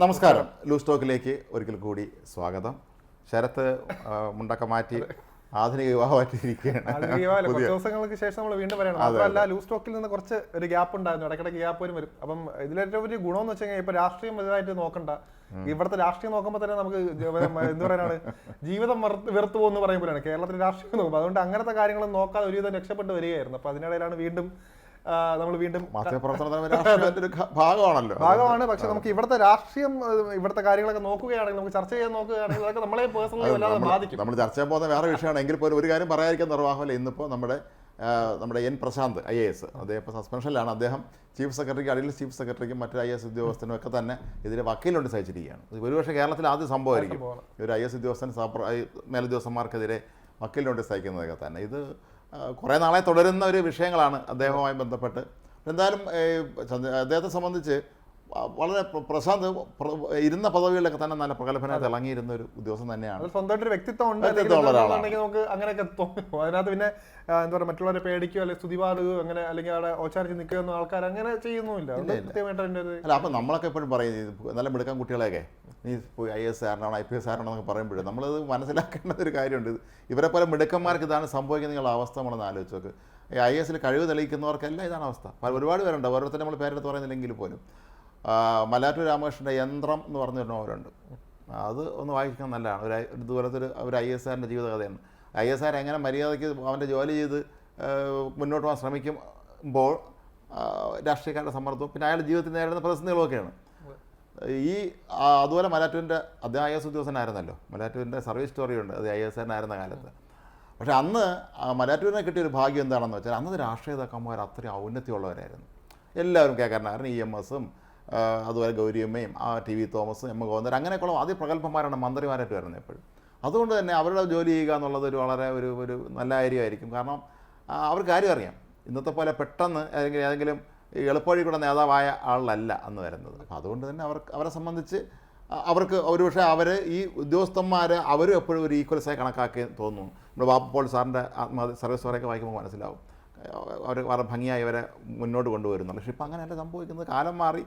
നമസ്കാരം. ലൂസ് ടോക്കിലേക്ക് ഒരിക്കൽ കൂടി സ്വാഗതം. ശരത്ത് മുണ്ടൊക്കെ മാറ്റി ആധുനിക വിവാഹമായിട്ടിരിക്കുകയാണ്. കുറച്ച് ദിവസങ്ങൾക്ക് ശേഷം നമ്മൾ വീണ്ടും പറയണം. മാത്രമല്ല ലൂസ് ടോക്കിൽ നിന്ന് കുറച്ച് ഒരു ഗ്യാപ്പ് ഉണ്ടായിരുന്നു, ഇടയ്ക്കിടയ്ക്ക് ഗ്യാപ്പ് വരും. അപ്പം ഇതിലേറ്റവും വലിയ ഗുണമെന്ന് വെച്ച് കഴിഞ്ഞാൽ ഇപ്പൊ രാഷ്ട്രീയം വലുതായിട്ട് നോക്കണ്ട. ഇവിടുത്തെ രാഷ്ട്രീയം നോക്കുമ്പോൾ തന്നെ നമുക്ക് എന്ത് പറയാനാണ്, ജീവിതം വെറുത്തു പോകുന്ന പറയുമ്പോഴാണ് കേരളത്തിലെ രാഷ്ട്രീയം നോക്കുമ്പോൾ. അതുകൊണ്ട് അങ്ങനത്തെ കാര്യങ്ങളൊന്നും നോക്കാതെ ഒരുവിധം രക്ഷപ്പെട്ട് വരികയായിരുന്നു. അപ്പൊ അതിനിടയിലാണ് വീണ്ടും നമ്മൾ വീണ്ടും ഭാഗമാണ്. പക്ഷെ നമുക്ക് ഇവിടുത്തെ രാഷ്ട്രീയം, ഇവിടുത്തെ കാര്യങ്ങളൊക്കെ നോക്കുകയാണെങ്കിൽ, നമുക്ക് ചർച്ച ചെയ്യാൻ നോക്കുകയാണെങ്കിൽ അതൊക്കെ നമ്മളെ പേഴ്സണലി വല്ലാതെ ബാധിക്കും. നമ്മൾ ചർച്ച ചെയ്യാൻ പോകുന്ന വേറെ വിഷയമാണ്. എങ്കിൽ പോലും ഒരു കാര്യം പറയാതിരിക്കാൻ നിർവാഹമില്ല. ഇന്നിപ്പോൾ നമ്മുടെ എൻ പ്രശാന്ത് IAS അദ്ദേഹം ഇപ്പോൾ സസ്പെൻഷനിലാണ്. അദ്ദേഹം ചീഫ് സെക്രട്ടറിക്ക്, അഡീഷണൽ ചീഫ് സെക്രട്ടറിക്കും മറ്റൊരു IAS ഉദ്യോഗസ്ഥനും ഒക്കെ തന്നെ ഇതിന് വക്കീൽ നോട്ടീസ് അയച്ചിരിക്കുകയാണ്. ഒരുപക്ഷെ കേരളത്തിൽ ആദ്യം സംഭവമായിരിക്കും ഒരു IAS ഉദ്യോഗസ്ഥൻ മേലുദ്യോഗസ്ഥന്മാർക്കെതിരെ വക്കീൽ നോട്ടീസ് അയക്കുന്നതൊക്കെ തന്നെ. ഇത് കുറേ നാളെ തുടരുന്ന ഒരു വിഷയങ്ങളാണ് അദ്ദേഹവുമായി ബന്ധപ്പെട്ട്. എന്തായാലും അദ്ദേഹത്തെ സംബന്ധിച്ച് വളരെ പ്രശാന്ത് ഇരുന്ന പദവികളിലൊക്കെ തന്നെ നല്ല പ്രഗത്ഭനായി തിളങ്ങിയിരുന്ന ഒരു ഉദ്യോഗസ്ഥൻ തന്നെയാണ്. സ്വന്തമായിട്ടൊരു വ്യക്തിത്വം ഉണ്ടെങ്കിൽ നമുക്ക് അങ്ങനെയൊക്കെ തോന്നും. അതിനകത്ത് പിന്നെ എന്താ പറയുക, മറ്റുള്ളവരെ പേടിക്കുകയോ അല്ലെങ്കിൽ സ്തുതിപാടുകയോ അങ്ങനെ അല്ലെങ്കിൽ അവിടെ ഓച്ചാരിച്ച് നിൽക്കുന്ന ആൾക്കാർ അങ്ങനെ ചെയ്യുന്നുമില്ല. അല്ല, അപ്പം നമ്മളൊക്കെ എപ്പോഴും പറയും നല്ല മിടുക്കാൻ കുട്ടികളെയൊക്കെ നീ IAS ആരണോ IPS ആരണോ എന്നൊക്കെ പറയുമ്പോഴേ നമ്മളത് മനസ്സിലാക്കേണ്ട ഒരു കാര്യമുണ്ട്. ഇവരെ പോലെ മിടുക്കന്മാർക്ക് ഇതാണ് സംഭവിക്കുന്ന അവസ്ഥ നമ്മളൊന്ന് ആലോചിച്ച് നോക്ക്. IAS കഴിവ് തെളിയിക്കുന്നവർക്കെല്ലാം ഇതാണ് അവസ്ഥ. ഒരുപാട് പേരുണ്ട്, ഓരോരുത്തർ നമ്മൾ പേരെടുത്ത് പറയുന്നില്ലെങ്കിൽ പോലും. മലയാറ്റൂർ രാമകൃഷ്ണൻ്റെ യന്ത്രം എന്ന് പറഞ്ഞു വരുന്നവരുണ്ട്. അത് ഒന്ന് വായിക്കാൻ നല്ലതാണ്. ഇതുപോലത്തെ ഒരു IAS ജീവിതകഥയാണ്. IAS എങ്ങനെ മര്യാദയ്ക്ക് അവൻ്റെ ജോലി ചെയ്ത് മുന്നോട്ട് പോകാൻ ശ്രമിക്കുമ്പോൾ രാഷ്ട്രീയക്കാരുടെ സമ്മർദ്ദവും പിന്നെ അയാളുടെ ജീവിതത്തിൽ നേരിടുന്ന പ്രതിസന്ധികളൊക്കെയാണ്. അതുപോലെ മലയാറ്റൂരിൻ്റെ അദ്ദേഹം IAS ഉദ്യോഗസ്ഥനായിരുന്നല്ലോ. മലയാറ്റൂരിൻ്റെ സർവീസ് സ്റ്റോറിയുണ്ട്, അത് IAS ആയിരുന്ന കാലത്ത്. പക്ഷേ അന്ന് മലയാറ്റൂരിനെ കിട്ടിയൊരു ഭാഗ്യം എന്താണെന്ന് വെച്ചാൽ അന്നത്തെ രാഷ്ട്രീയ നേതാക്കന്മാർ അത്രയും ഔന്നത്യമുള്ളവരായിരുന്നു. എല്ലാവരും കേൾക്കാരനായിരുന്നു. EMSും അതുപോലെ ഗൗരിയമ്മയും TV തോമസും M ഗോവിന്ദൻ അങ്ങനെയൊക്കെയുള്ള ആദ്യ പ്രഗത്ഭന്മാരാണ് മന്ത്രിമാരായിട്ട് വരുന്നത് എപ്പോഴും. അതുകൊണ്ട് തന്നെ അവരുടെ ജോലി ചെയ്യുക എന്നുള്ളത് ഒരു വളരെ ഒരു നല്ല കാര്യമായിരിക്കും. കാരണം അവർക്ക് കാര്യം അറിയാം. ഇന്നത്തെ പോലെ പെട്ടെന്ന് ഏതെങ്കിലും എളുപ്പവഴി കൂടെ നേതാവായ ആളല്ല അന്ന് വരുന്നത്. അപ്പോൾ അതുകൊണ്ട് തന്നെ അവരെ സംബന്ധിച്ച് അവർക്ക് ഒരുപക്ഷെ അവർ ഈ ഉദ്യോഗസ്ഥന്മാർ അവരും എപ്പോഴും ഒരു ഈക്വൽസായി കണക്കാക്കി തോന്നുന്നു. നമ്മുടെ ബാപ്പപ്പോൾ സാറിൻ്റെ ആത്മഹത്യ സർവീസ് സ്റ്റോറിയൊക്കെ വായിക്കുമ്പോൾ മനസ്സിലാവും അവർ വളരെ ഭംഗിയായി അവരെ മുന്നോട്ട് കൊണ്ടുവരുന്നുണ്ട്. പക്ഷേ ഇപ്പം അങ്ങനെയല്ല സംഭവിക്കുന്നത്. കാലം മാറി.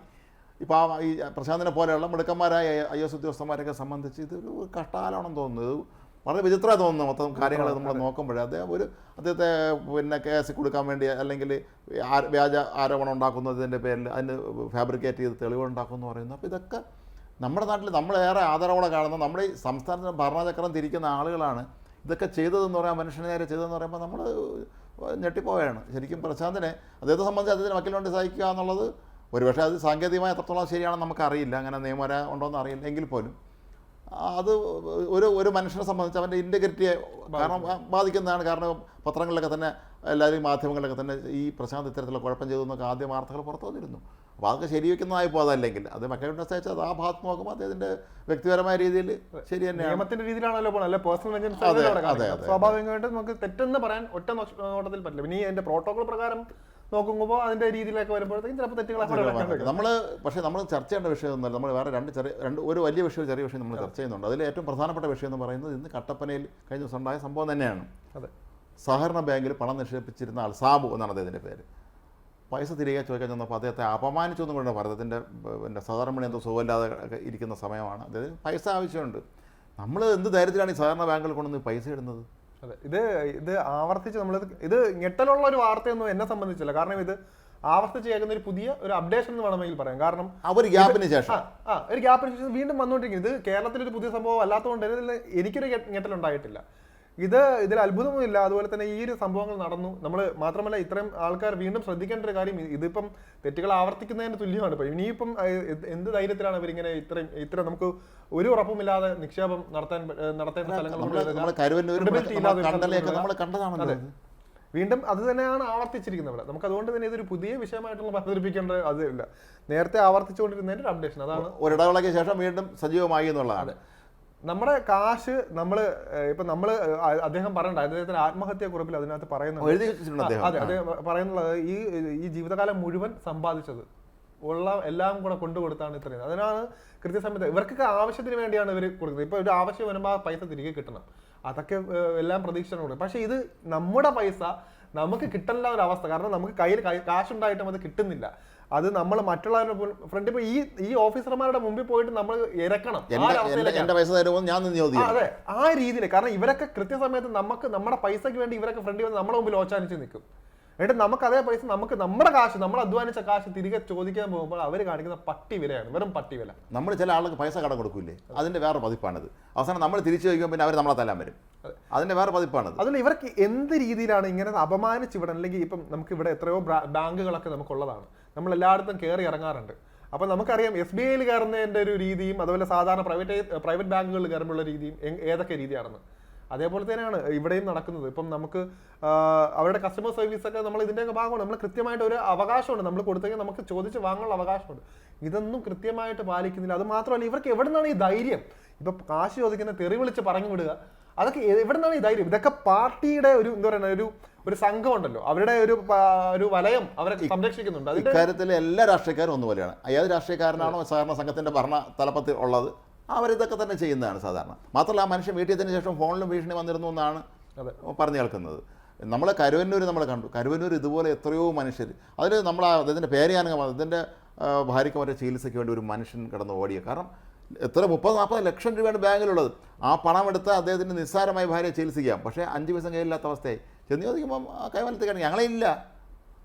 ഇപ്പോൾ ഈ പ്രശാന്തിനെ പോലെയുള്ള മിടുക്കന്മാരായ IAS ഉദ്യോഗസ്ഥന്മാരെയൊക്കെ സംബന്ധിച്ച് ഇതൊരു കഷ്ടകാലമാണെന്ന് തോന്നുന്നത്. വളരെ വിചിത്രമായി തോന്നുന്നു മൊത്തം കാര്യങ്ങൾ നമ്മൾ നോക്കുമ്പോഴേ. അദ്ദേഹത്തെ പിന്നെ കേസ് കൊടുക്കാൻ വേണ്ടി അല്ലെങ്കിൽ വ്യാജ ആരോപണം ഉണ്ടാക്കുന്നതിൻ്റെ പേരിൽ അതിന് ഫാബ്രിക്കേറ്റ് ചെയ്ത് തെളിവുണ്ടാക്കുമെന്ന് പറയുന്നു. അപ്പോൾ ഇതൊക്കെ നമ്മുടെ നാട്ടിൽ നമ്മളേറെ ആദരവോടെ കാണുന്ന നമ്മുടെ ഈ സംസ്ഥാനത്തിന് ഭരണചക്രം തിരിക്കുന്ന ആളുകളാണ് ഇതൊക്കെ ചെയ്തതെന്ന് പറയാൻ, മനുഷ്യനെ നേരെ ചെയ്തതെന്ന് പറയുമ്പോൾ നമ്മൾ ഞെട്ടിപ്പോവുകയാണ്. ശരിക്കും പ്രശാന്തിനെ അദ്ദേഹത്തെ സംബന്ധിച്ച് അദ്ദേഹത്തിന് വക്കീൽ നോട്ടീസ് അയക്കുക എന്നുള്ളത് ഒരുപക്ഷെ അത് സാങ്കേതികമായി എത്രത്തോളം ശരിയാണെന്ന് നമുക്കറിയില്ല, അങ്ങനെ നിയമപര ഉണ്ടോയെന്ന് അറിയില്ല. എങ്കിൽ പോലും അത് ഒരു മനുഷ്യനെ സംബന്ധിച്ച് അവൻ്റെ ഇൻറ്റഗ്രിറ്റിയെ ബാധിക്കുന്നതാണ്. കാരണം പത്രങ്ങളിലൊക്കെ തന്നെ എല്ലാവരും മാധ്യമങ്ങളിലൊക്കെ തന്നെ ഈ പ്രശാന്ത് ഇത്തരത്തിലുള്ള കുഴപ്പം ചെയ്തു എന്നൊക്കെ ആദ്യ വാർത്തകൾ പുറത്തു വന്നിരുന്നു. അപ്പോൾ അതൊക്കെ ശരിവെക്കുന്നതായിപ്പോൾ അതല്ലെങ്കിൽ അത് വക്കീൽ നോട്ടീസ് അയച്ചത് ആ ഭാഗത്ത് നോക്കുമ്പോൾ അദ്ദേഹത്തിൻ്റെ വ്യക്തിപരമായ രീതിയിൽ ശരി തന്നെയാണ്. നിയമത്തിൻ്റെ രീതിയിലാണല്ലോ പോകണം, അല്ലെ പേഴ്സണൽ. സ്വാഭാവികമായിട്ട് നമുക്ക് തെറ്റെന്ന് പറയാൻ ഒറ്റ നോട്ടത്തിൽ പറ്റില്ല. പിന്നെ ഈ എൻ്റെ പ്രോട്ടോകോൾ പ്രകാരം നോക്കുമ്പോൾ അതിൻ്റെ രീതിയിലേക്ക് വരുമ്പോഴത്തേക്കും ചിലപ്പോൾ തെറ്റുകളൊക്കെ നമ്മൾ ചർച്ച ചെയ്യേണ്ട വിഷയം ഒന്നുമല്ല. നമ്മൾ വേറെ ഒരു വലിയ വിഷയം ചെറിയ വിഷയം നമ്മൾ ചർച്ച ചെയ്യുന്നുണ്ട്. അതിൽ ഏറ്റവും പ്രധാനപ്പെട്ട വിഷയം എന്ന് പറയുന്നത് ഇന്ന് കട്ടപ്പനയിൽ കഴിഞ്ഞ ദിവസം ഉണ്ടായ സംഭവം തന്നെയാണ്. അതെ, സഹകരണ ബാങ്കിൽ പണം നിക്ഷേപിച്ചിരുന്ന ആൾ സാബു എന്നാണ് അദ്ദേഹത്തിൻ്റെ പേര്. പൈസ തിരികെ ചോദിക്കാൻ ചെന്നപ്പോൾ അദ്ദേഹത്തെ അപമാനിച്ചൊന്നും കൊണ്ട് ഭാരതത്തിൻ്റെ പിന്നെ സഹകരണ മണി എന്തോ സുഖമില്ലാതെ ഇരിക്കുന്ന സമയമാണ്. അതായത് പൈസ ആവശ്യമുണ്ട്. നമ്മൾ എന്ത് ധൈര്യത്തിലാണ് ഈ സഹകരണ ബാങ്കിൽ കൊണ്ടുവന്ന് പൈസ ഇടുന്നത്? അതെ, ഇത് ആവർത്തിച്ച് ഇത് ഞെട്ടലുള്ള ഒരു വാർത്തയൊന്നും എന്നെ സംബന്ധിച്ചില്ല. കാരണം ഇത് ആവർത്തിച്ച് കേൾക്കുന്ന ഒരു പുതിയ ഒരു അപ്ഡേഷൻ എന്ന് വേണമെങ്കിൽ പറയാം. കാരണം ഒരു ഗ്യാപ്പിന് ശേഷം വീണ്ടും വന്നുകൊണ്ടിരിക്കുന്നത്. ഇത് കേരളത്തിലൊരു പുതിയ സംഭവം അല്ലാത്തതുകൊണ്ട് എനിക്കൊരു ഞെട്ടലുണ്ടായിട്ടില്ല. ഇതിൽ അത്ഭുതമൊന്നുമില്ല. അതുപോലെ തന്നെ ഈ ഒരു സംഭവങ്ങൾ നടന്നു. നമ്മൾ മാത്രമല്ല ഇത്രയും ആൾക്കാർ വീണ്ടും ശ്രദ്ധിക്കേണ്ട ഒരു കാര്യം, ഇതിപ്പം തെറ്റുകൾ ആവർത്തിക്കുന്നതിന് തുല്യമാണ്. ഇപ്പം ഇനിയിപ്പം എന്ത് ധൈര്യത്തിലാണ് ഇവരിങ്ങനെ ഇത്ര നമുക്ക് ഒരു ഉറപ്പുമില്ലാതെ നിക്ഷേപം നടത്തേണ്ട സ്ഥലങ്ങൾ. വീണ്ടും അത് തന്നെയാണ് ആവർത്തിച്ചിരിക്കുന്നത്. നമുക്ക് അതുകൊണ്ട് തന്നെ ഇതൊരു പുതിയ വിഷയമായിട്ടുള്ള അവതരിപ്പിക്കേണ്ട അതില്ല. നേരത്തെ ആവർത്തിച്ചുകൊണ്ടിരുന്നതിന്റെ ഒരു അപ്ഡേഷൻ അതാണ്. ഒരിടവേളയ്ക്ക് ശേഷം വീണ്ടും സജീവമായി എന്നുള്ളതാണ്. നമ്മുടെ കാശ് നമ്മൾ അദ്ദേഹം പറയണ്ട, അദ്ദേഹത്തിന്റെ ആത്മഹത്യാ കുറിപ്പിൽ അതിനകത്ത് പറയുന്നത് പറയുന്നുള്ളത് ഈ ജീവിതകാലം മുഴുവൻ സമ്പാദിച്ചത് ഉള്ള എല്ലാം കൂടെ കൊണ്ടുകൊടുത്താണ് ഇത്രയും. അതിനാണ് കൃത്യസമയത്ത് ഇവർക്കൊക്കെ ആവശ്യത്തിന് വേണ്ടിയാണ് ഇവർ കൊടുക്കുന്നത്. ഇപ്പൊ ഒരു ആവശ്യം വരുമ്പോൾ ആ പൈസ തിരികെ കിട്ടണം, അതൊക്കെ എല്ലാം പ്രതീക്ഷിച്ചാണ്. പക്ഷെ ഇത് നമ്മുടെ പൈസ നമുക്ക് കിട്ടേണ്ട ഒരു അവസ്ഥ. കാരണം നമുക്ക് കയ്യിൽ കാശുണ്ടായിട്ടും അത് കിട്ടുന്നില്ല. അത് നമ്മൾ മറ്റുള്ളവരുടെ ഫ്രണ്ട് ഇപ്പൊ ഈ ഓഫീസർമാരുടെ മുമ്പിൽ പോയിട്ട് നമ്മൾ ഇരക്കണം. എന്റെ പൈസ തരുമോ ഞാൻ അതെ, ആ രീതിയിൽ. കാരണം ഇവരൊക്കെ കൃത്യസമയത്ത് നമുക്ക് നമ്മുടെ പൈസക്ക് വേണ്ടി ഇവരൊക്കെ ഫ്രണ്ട് വന്ന് നമ്മുടെ മുമ്പിൽ ഓച്ചാനിച്ച് നിൽക്കും. എന്നിട്ട് നമുക്ക് അതേ പൈസ നമുക്ക് നമ്മുടെ കാശ്, നമ്മൾ അധ്വാനിച്ച കാശ് തിരികെ ചോദിക്കാൻ പോകുമ്പോൾ അവർ കാണിക്കുന്ന പട്ടി വിലയാണ്, വെറും പട്ടി വില. നമ്മൾ ചില ആൾക്ക് പൈസ കടം കൊടുക്കൂലേ, അതിന്റെ വേറെ പതിപ്പാണിത്. അവസാനം നമ്മൾ തിരിച്ചു ചോദിക്കുമ്പോൾ പിന്നെ അവർ നമ്മളെ തല്ലാൻ വരും. അതിന്റെ വേറെ പതിപ്പാണിത്. അതുകൊണ്ട് ഇവർക്ക് എന്ത് രീതിയിലാണ് ഇങ്ങനെ അപമാനിച്ച് ഇവിടെ, അല്ലെങ്കിൽ ഇപ്പം നമുക്ക് ഇവിടെ എത്രയോ ബാങ്കുകളൊക്കെ നമുക്കുള്ളതാണ്, നമ്മൾ എല്ലായിടത്തും കയറി ഇറങ്ങാറുണ്ട്. അപ്പം നമുക്കറിയാം SBIയിൽ കയറുന്നതിൻ്റെ ഒരു രീതിയും അതുപോലെ സാധാരണ പ്രൈവറ്റ് ബാങ്കുകളിൽ കയറുമ്പോഴുള്ള രീതിയും ഏതൊക്കെ രീതിയാണെന്ന്. അതേപോലെ തന്നെയാണ് ഇവിടെയും നടക്കുന്നത്. ഇപ്പം നമുക്ക് അവരുടെ കസ്റ്റമർ സർവീസൊക്കെ നമ്മൾ ഇതിൻ്റെയൊക്കെ ഭാഗമാണ്. നമ്മൾ കൃത്യമായിട്ട് ഒരു അവകാശമുണ്ട്, നമ്മൾ കൊടുത്തെങ്കിൽ നമുക്ക് ചോദിച്ച് വാങ്ങാനുള്ള അവകാശമുണ്ട്. ഇതൊന്നും കൃത്യമായിട്ട് പാലിക്കുന്നില്ല. അത് മാത്രമല്ല, ഇവർക്ക് എവിടെ നിന്നാണ് ഈ ധൈര്യം? ഇപ്പം കാശ് ചോദിക്കുന്ന തെറി വിളിച്ച് പറഞ്ഞു വിടുക, അതൊക്കെ എവിടെ നിന്നാണ് ഈ ധൈര്യം? ഇതൊക്കെ പാർട്ടിയുടെ ഒരു എന്താ പറയുക ഒരു സംഘം ഉണ്ടല്ലോ, അവരുടെ ഒരു വലയം അവരെ സംരക്ഷിക്കുന്നുണ്ട്. അതിന്റെ കാര്യത്തിൽ എല്ലാ രാഷ്ട്രീയക്കാരും ഒന്നുപോലെയാണ്. ഏത് രാഷ്ട്രീയക്കാരനാണോ സഹകരണ സംഘത്തിന്റെ ഭരണ തലപ്പത്തിൽ ഉള്ളത് അവരിതൊക്കെ തന്നെ ചെയ്യുന്നതാണ് സാധാരണ. മാത്രമല്ല, ആ മനുഷ്യൻ വീട്ടിൽ എത്തിയതിനു ശേഷം ഫോണിലും ഭീഷണി വന്നിരുന്നു എന്നാണ് പറഞ്ഞു കേൾക്കുന്നത്. നമ്മൾ കരുവന്നൂർ നമ്മൾ കണ്ടു. കരുവന്നൂർ ഇതുപോലെ എത്രയോ മനുഷ്യർ, അതിൽ നമ്മൾ അതിൻ്റെ പേര് ഞാൻ ഇതിൻ്റെ ഭാര്യയ്ക്ക് മറ്റേ ചികിത്സയ്ക്ക് വേണ്ടി ഒരു മനുഷ്യൻ കിടന്ന് ഓടിയ. കാരണം എത്ര 30-40 ലക്ഷം രൂപയാണ് ബാങ്കിലുള്ളത്. ആ പണം എടുത്ത് അദ്ദേഹത്തിന് നിസ്സാരമായി ഭാര്യയെ ചികിത്സിക്കാം. പക്ഷേ 5 പൈസ കയ്യിലില്ലാത്ത അവസ്ഥയായി. ചെന്ന് ചോദിക്കുമ്പം കൈവലത്തേക്കാണ് ഞങ്ങളെ ഇല്ല,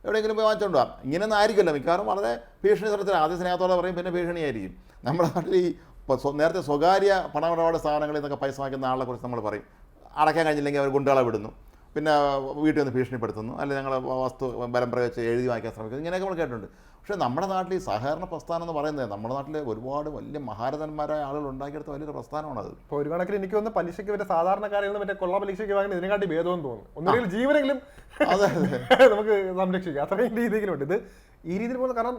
എവിടെയെങ്കിലും പോയി വാങ്ങിച്ചോണ്ട് പോകാം. ഇങ്ങനെയൊന്നും ആയിരിക്കില്ല. മിക്കവാറും വളരെ ഭീഷണി തരത്തിൽ ആദ്യ സ്നേഹത്തോടെ പറയും, പിന്നെ ഭീഷണിയായിരിക്കും. നമ്മുടെ നാട്ടിൽ ഈ നേരത്തെ സ്വകാര്യ പണമിടപാട് സ്ഥാപനങ്ങളിൽ നിന്നൊക്കെ പൈസ വാങ്ങിക്കുന്ന ആളെ കുറിച്ച് നമ്മൾ പറയും, അടയ്ക്കാൻ കഴിഞ്ഞില്ലെങ്കിൽ അവർ ഗുണ്ടകളെ വിടുന്നു, പിന്നെ വീട്ടിൽ നിന്ന് ഭീഷണിപ്പെടുത്തുന്നു, അല്ലെങ്കിൽ ഞങ്ങൾ വസ്തു ബലം പ്രയോഗിച്ച് എഴുതി വാങ്ങിക്കാൻ ശ്രമിക്കുന്നു. ഇങ്ങനെയൊക്കെ നമ്മൾ കേട്ടിട്ടുണ്ട്. പക്ഷേ നമ്മുടെ നാട്ടിൽ ഈ സഹകരണ പ്രസ്ഥാനം എന്ന് പറയുന്നത് നമ്മുടെ നാട്ടിലെ ഒരുപാട് വലിയ മഹാരഥന്മാരായ ആളുകൾ ഉണ്ടാക്കിയെടുത്ത വലിയൊരു പ്രസ്ഥാനമാണത്. ഇപ്പോൾ ഒരു കണക്കിന് എനിക്ക് തോന്നുന്നു പലിശയ്ക്ക് വരെ സാധാരണക്കാരിൽ നിന്ന് മറ്റേ കൊള്ള പലിശയ്ക്ക് വാങ്ങി ഇതിനെക്കാട്ടി ഭേദമെന്ന് തോന്നുന്നു. ഒന്നുകിൽ ജീവനെങ്കിലും നമുക്ക് സംരക്ഷിക്കാം, അത്രയും രീതിയിലുണ്ട് ഇത്. ഈ രീതിയിൽ പോകുന്നത് കാരണം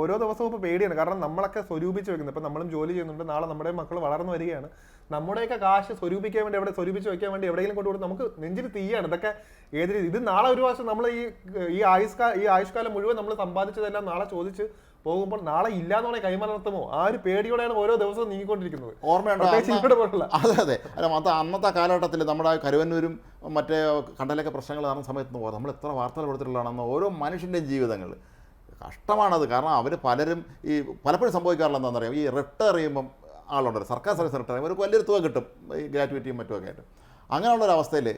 ഓരോ ദിവസവും ഇപ്പോൾ പേടിയാണ്. കാരണം നമ്മളൊക്കെ സ്വരൂപിച്ച് വെക്കുന്നത്, ഇപ്പം നമ്മളും ജോലി ചെയ്യുന്നുണ്ട്, നാളെ നമ്മുടെ മക്കൾ വളർന്നു വരികയാണ്. നമ്മുടെയൊക്കെ കാശ് സ്വരൂപിക്കാൻ വേണ്ടി സ്വരൂപിച്ച് വെക്കാൻ വേണ്ടി എവിടെയെങ്കിലും കൊണ്ടുപോകും. നമുക്ക് നെഞ്ചിൽ തീയാണ് ഇതൊക്കെ. ഏത് രീതി ഇത് നാളെ ഒരു വർഷം നമ്മൾ ഈ ആയുഷ്കാലം മുഴുവൻ നമ്മൾ സമ്പാദിച്ചതെല്ലാം നാളെ ചോദിച്ച് പോകുമ്പോൾ നാളെ ഇല്ലാന്ന് കൈമലർത്തുമോ ആ ഒരു പേടിയോടെയാണ് ഓരോ ദിവസവും നീങ്ങിക്കൊണ്ടിരിക്കുന്നത്. ഓർമ്മയുണ്ടോ? അതെ അതെ. അല്ല, അന്നത്തെ കാലഘട്ടത്തിൽ നമ്മുടെ കരുവന്നൂരും മറ്റേ കണ്ടലൊക്കെ പ്രശ്നങ്ങൾ നടന്ന സമയത്ത് പോകാം, നമ്മൾ എത്ര വാർത്തകൾ കൊടുത്തിട്ടുള്ളതാണെന്ന്. ഓരോ മനുഷ്യൻ്റെയും ജീവിതങ്ങൾ കഷ്ടമാണത്. കാരണം അവർ പലരും പലപ്പോഴും സംഭവിക്കാറുള്ള എന്താണെന്ന് അറിയാം, ഈ റിട്ടയർ ചെയ്യുമ്പം ആളുണ്ടല്ലോ, സർക്കാർ സർവീസ് റിട്ടയർ ചെയ്യുമ്പോൾ ഒരു വലിയൊരു തുക കിട്ടും, ഈ ഗ്രാറ്റുവിറ്റിയും മറ്റുമൊക്കെ ആയിട്ട്. അങ്ങനെയുള്ളൊരവസ്ഥയിൽ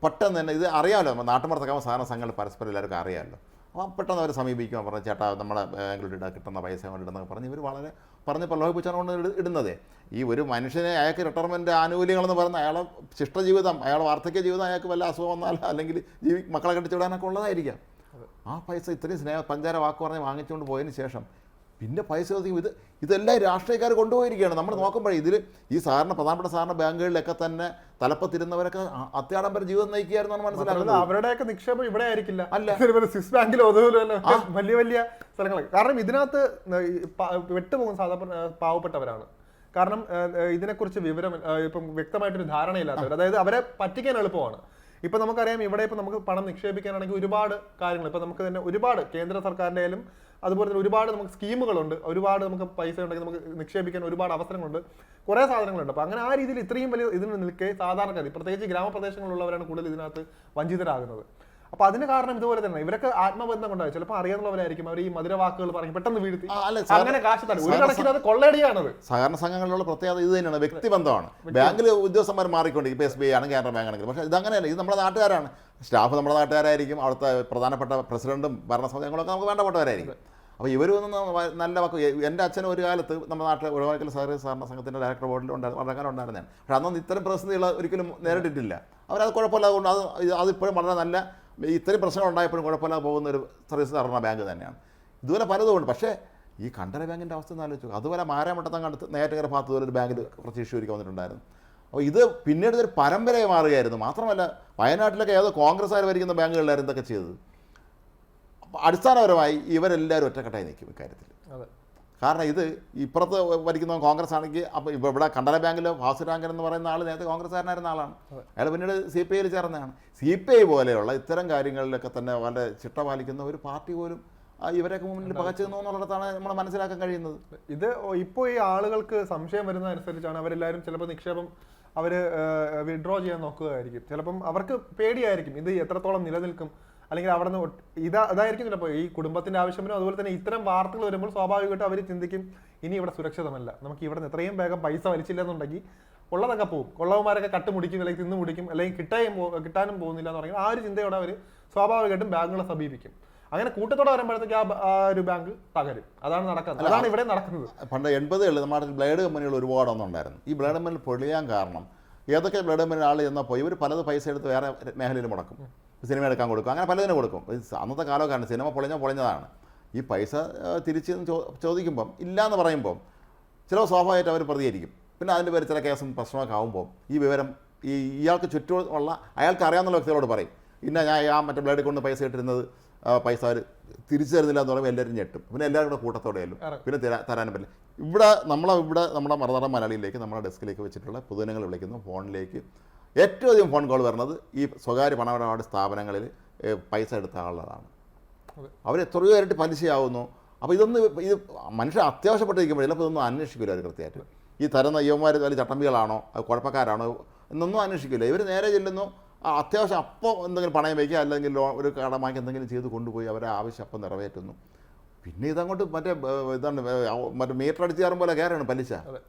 പെട്ടെന്ന് തന്നെ ഇത് അറിയാമല്ലോ, നാട്ടുമ്പുറത്തൊക്കെ സാധാരണ സംഘങ്ങൾ പരസ്പരം എല്ലാവർക്കും അറിയാമല്ലോ. അപ്പോൾ പെട്ടെന്ന് അവർ സമീപിക്കുമ്പോൾ പറഞ്ഞ ചേട്ടാ നമ്മളെ ബാങ്കിലിട്ട് കിട്ടുന്ന പൈസ കൊണ്ടിടുന്നൊക്കെ പറഞ്ഞ് ഇവർ വളരെ പറഞ്ഞ് പ്രലോഭിപ്പിച്ചാണ് കൊണ്ട് ഇടുന്നത്. ഈ ഒരു മനുഷ്യനെ അയാൾക്ക് റിട്ടയർമെൻറ്റ് ആനുകൂല്യങ്ങളെന്ന് പറയുന്ന അയാളെ ശിഷ്ടജീവിതം, അയാളെ വാർദ്ധക്യ ജീവിതം, അയാൾക്ക് വല്ല അസുഖം വന്നാൽ അല്ലെങ്കിൽ മക്കളെ കെട്ടിച്ചു വിടാനൊക്കെ ഉള്ളതായിരിക്കാം. ആ പൈസ ഇത്രയും പഞ്ചാര വാക്ക് പറഞ്ഞ് വാങ്ങിച്ചുകൊണ്ട് പോയതിന് ശേഷം പിന്നെ പൈസ ചോദിക്കും. ഇതെല്ലാം രാഷ്ട്രീയക്കാർ കൊണ്ടുപോയിരിക്കുകയാണ്. നമ്മൾ നോക്കുമ്പോഴേ ഇതിൽ ഈ പ്രധാനപ്പെട്ട സാധാരണ ബാങ്കുകളിലൊക്കെ തന്നെ തലപ്പത്തിരുന്നവരൊക്കെ അത്യാഡംബര ജീവിതം നയിക്കുകയായിരുന്നു മനസ്സിലാക്കുന്നത്. അവരുടെയൊക്കെ നിക്ഷേപം ഇവിടെ ആയിരിക്കില്ല, അല്ല സ്വിസ് ബാങ്കിലോ അതുപോലെ വലിയ വലിയ സ്ഥലങ്ങൾ. കാരണം ഇതിനകത്ത് വിട്ടുപോകുന്ന സാധാരണ പാവപ്പെട്ടവരാണ്. കാരണം ഇതിനെക്കുറിച്ച് വിവരം ഇപ്പം വ്യക്തമായിട്ടൊരു ധാരണയില്ലാത്തവർ, അതായത് അവരെ പറ്റിക്കാൻ എളുപ്പമാണ്. ഇപ്പം നമുക്കറിയാം, ഇവിടെ ഇപ്പം നമുക്ക് പണം നിക്ഷേപിക്കാനാണെങ്കിൽ ഒരുപാട് കാര്യങ്ങൾ, ഇപ്പം നമുക്ക് തന്നെ ഒരുപാട് കേന്ദ്ര സർക്കാരിൻ്റെ ആയാലും അതുപോലെ തന്നെ ഒരുപാട് നമുക്ക് സ്കീമുകളുണ്ട്, ഒരുപാട് നമുക്ക് പൈസ ഉണ്ടെങ്കിൽ നമുക്ക് നിക്ഷേപിക്കാൻ ഒരുപാട് അവസരങ്ങളുണ്ട്, കുറേ സാധനങ്ങളുണ്ട്. അപ്പോൾ അങ്ങനെ ആ രീതിയിൽ ഇത്രയും വലിയ ഇതിന് നിൽക്കെ സാധാരണക്കാർ, പ്രത്യേകിച്ച് ഗ്രാമപ്രദേശങ്ങളിലുള്ളവരാണ് കൂടുതൽ ഇതിനകത്ത് വഞ്ചിതരാകുന്നത്. അപ്പോൾ അതിന് കാരണം ഇതുപോലെ തന്നെ ഇവരൊക്കെ ആത്മബന്ധം കൊണ്ടായി, ചിലപ്പോൾ അറിയാവുന്നവരായിരിക്കും, അവർ ഈ മധുരവാക്കുകൾ പറഞ്ഞ് പെട്ടെന്ന് വീഴ്ത്തി അങ്ങനെ കാശ് തരും. ഒരു കണക്കിന് അത് കൊള്ളയടിയാണത്. സഹകരണ സംഘങ്ങളിലുള്ള പ്രത്യേകത ഇത് തന്നെയാണ്, വ്യക്തിബന്ധമാണ്. ബാങ്കിൽ ഉദ്യോഗസ്ഥന്മാർ മാറിക്കൊണ്ട് ഇപ്പോൾ SBI ആണ്, കാനറ ബാങ്ക് ആണെങ്കിലും. പക്ഷേ ഇതങ്ങനെയല്ല, ഇത് നമ്മുടെ നാട്ടുകാരാണ്, സ്റ്റാഫ് നമ്മുടെ നാട്ടുകാരായിരിക്കും, അവിടുത്തെ പ്രധാനപ്പെട്ട പ്രസിഡന്റും ഭരണസമിതികളൊക്കെ നമുക്ക് വേണ്ടപ്പെട്ടവരായിരിക്കും. അപ്പോൾ ഇവരൊന്നും നല്ല വാക്ക്. എൻ്റെ അച്ഛനും ഒരു കാലത്ത് നമ്മുടെ നാട്ടിലെ ഉഴവക്കൽ സഹകരണ സംഘത്തിൻ്റെ ഡയറക്ടർ ബോർഡിൽ വളരെ കാലം ഉണ്ടായിരുന്നതാണ്. പക്ഷേ അന്നൊന്നും ഇത്തരം പ്രതിസന്ധികൾ ഒരിക്കലും നേരിട്ടിട്ടില്ല. അവരത് കുഴപ്പമില്ലാതെ കൊണ്ട് അതിപ്പോഴും വളരെ നല്ല, ഇത്രയും പ്രശ്നങ്ങൾ ഉണ്ടായപ്പോഴും കുഴപ്പമില്ലാതെ പോകുന്ന ഒരു സർവീസ് സഹകരണ ബാങ്ക് തന്നെയാണ്. ഇതുപോലെ പലതുമുണ്ട്. പക്ഷേ ഈ കണ്ടല ബാങ്കിൻ്റെ അവസ്ഥ ഒന്ന് ആലോചിച്ചു. അതുപോലെ മാരാമട്ടത്തങ്ങടുത്ത് നേറ്റകര ഭാഗത്ത് ഒരു ബാങ്കിൽ കുറച്ച് ഇഷ്യൂ ഒരുക്കി വന്നിട്ടുണ്ടായിരുന്നു. അപ്പോൾ ഇത് പിന്നീട് ഇതൊരു പരമ്പരയായി മാറുകയായിരുന്നു. മാത്രമല്ല വയനാട്ടിലൊക്കെ ഏതോ കോൺഗ്രസ്സുകാർ ഭരിക്കുന്ന ബാങ്കുകളിലായിരുന്നു ഇതൊക്കെ ചെയ്തത്. അടിസ്ഥാനപരമായി ഇവരെല്ലാവരും ഒറ്റക്കെട്ടായി നിൽക്കും ഇക്കാര്യത്തിൽ. കാരണം ഇത് ഇപ്പുറത്ത് ഭരിക്കുന്ന കോൺഗ്രസ് ആണെങ്കിൽ, അപ്പോൾ ഇവിടെ കണ്ടല ബാങ്കിൽ ഭാസുരാങ്കൻ എന്ന് പറയുന്ന ആൾ നേരത്തെ കോൺഗ്രസ്സുകാരനായിരുന്ന ആളാണ്. അയാൾ പിന്നീട് CPIയിൽ ചേർന്നതാണ്. CPI പോലെയുള്ള ഇത്തരം കാര്യങ്ങളിലൊക്കെ തന്നെ വളരെ ചിട്ട പാലിക്കുന്ന ഒരു പാർട്ടി പോലും ഇവരൊക്കെ മുന്നിൽ പകച്ചു നിന്നു എന്നുള്ളതാണ് നമ്മൾ മനസ്സിലാക്കാൻ കഴിയുന്നത്. ഇത് ഇപ്പോൾ ഈ ആളുകൾക്ക് സംശയം വരുന്നതനുസരിച്ചാണ് അവരെല്ലാവരും ചിലപ്പോൾ നിക്ഷേപം അവർ വിഡ്രോ ചെയ്യാൻ നോക്കുകയായിരിക്കും. ചിലപ്പം അവർക്ക് പേടിയായിരിക്കും ഇത് എത്രത്തോളം നിലനിൽക്കും, അല്ലെങ്കിൽ അവിടെ നിന്ന് അതായിരിക്കും ചിലപ്പോൾ ഈ കുടുംബത്തിന്റെ ആവശ്യം വരും. അതുപോലെ തന്നെ ഇത്തരം വാർത്തകൾ വരുമ്പോൾ സ്വാഭാവികമായിട്ടും അവർ ചിന്തിക്കും ഇനി ഇവിടെ സുരക്ഷിതമല്ല, നമുക്ക് ഇവിടെ നിന്ന് എത്രയും വേഗം പൈസ വലിച്ചില്ല എന്നുണ്ടെങ്കിൽ ഉള്ളതൊക്കെ പോകും, ഉള്ളവന്മാരൊക്കെ കട്ട് മുടിക്കും, അല്ലെങ്കിൽ തിന്നു മുടിക്കും, അല്ലെങ്കിൽ കിട്ടാനും പോകുന്നില്ല എന്ന് പറഞ്ഞാൽ ആ ഒരു ചിന്തയോടെ അവർ സ്വാഭാവികമായിട്ടും ബാങ്കുകളെ സമീപിക്കും. അങ്ങനെ കൂട്ടത്തോടെ വരുമ്പോഴത്തേക്ക് ആ ഒരു ബാങ്ക് തകരും. അതാണ് നടക്കുന്നത്, അതാണ് ഇവിടെ നടക്കുന്നത്. പണ്ട് 80കളിൽ നമ്മുടെ നാട്ടിൽ ബ്ലേഡ് കമ്പനികൾ ഒരുപാടൊന്നും ഉണ്ടായിരുന്നു. ഈ ബ്ലേഡ് കമ്പനി പൊളിയാൻ കാരണം ഏതൊക്കെ ബ്ലേഡ് കമ്പനി ആൾ ചെന്നപ്പോൾ ഇവർ പലത് പൈസ എടുത്ത് വേറെ മേഖലയിൽ മുടക്കും, സിനിമ എടുക്കാൻ കൊടുക്കും, അങ്ങനെ പലതിനും കൊടുക്കും. അന്നത്തെ കാലമൊക്കെയാണ് സിനിമ പൊളിഞ്ഞതാണ്. ഈ പൈസ തിരിച്ച് ചോദിക്കുമ്പം ഇല്ലയെന്ന് പറയുമ്പം ചിലപ്പോൾ സ്വാഭാവികമായിട്ട് അവർ പ്രതികരിക്കും. പിന്നെ അതിൻ്റെ പേര് ചില കേസും പ്രശ്നമൊക്കെ ആകുമ്പോൾ ഈ വിവരം ഇയാൾക്ക് ചുറ്റുമുള്ള അയാൾക്ക് അറിയാവുന്ന വ്യക്തികളോട് പറയും, ഇന്ന ഞാൻ മറ്റേ ബ്ലേഡിൽ കൊണ്ട് പൈസ ഇട്ടിരുന്നത് പൈസ അവർ തിരിച്ചു തരുന്നില്ല എന്ന് പറയുമ്പോൾ എല്ലാവരും ഞെട്ടും. പിന്നെ എല്ലാവരും കൂടെ കൂട്ടത്തോടെയല്ലോ, പിന്നെ തരാനും പറ്റില്ല. ഇവിടെ നമ്മുടെ മറുനാടൻ മലയാളിയിലേക്ക് നമ്മുടെ ഡെസ്കിലേക്ക് വെച്ചിട്ടുള്ള പൊതുജനങ്ങൾ വിളിക്കുന്നു ഫോണിലേക്ക് ഏറ്റവും അധികം ഫോൺ കോൾ വരുന്നത് ഈ സ്വകാര്യ പണമിടപാട് സ്ഥാപനങ്ങളിൽ പൈസ എടുത്ത ആളുകളാണ്. അവർ എത്രയോ ഇരട്ടി പലിശയാവുന്നു. അപ്പോൾ ഇത് മനുഷ്യൻ അത്യാവശ്യപ്പെട്ടിരിക്കുമ്പോൾ ചിലപ്പോൾ ഇതൊന്നും അന്വേഷിക്കില്ല അവർ കൃത്യമായിട്ട്. ഈ തരുന്ന യുവമാർ വലിയ ചട്ടമ്പികളാണോ കുഴപ്പക്കാരാണോ എന്നൊന്നും അന്വേഷിക്കില്ല. ഇവർ നേരെ ചെല്ലുന്നു, അത്യാവശ്യം അപ്പോൾ എന്തെങ്കിലും പണയം വയ്ക്കുക, അല്ലെങ്കിൽ ഒരു കടമാക്കി എന്തെങ്കിലും ചെയ്ത് കൊണ്ടുപോയി അവരെ ആവശ്യം അപ്പം നിറവേറ്റുന്നു. പിന്നെ ഇതങ്ങോട്ട് മറ്റേ മീറ്റർ അടിച്ച് കയറും പോലെ കയറാണ് പലിശ.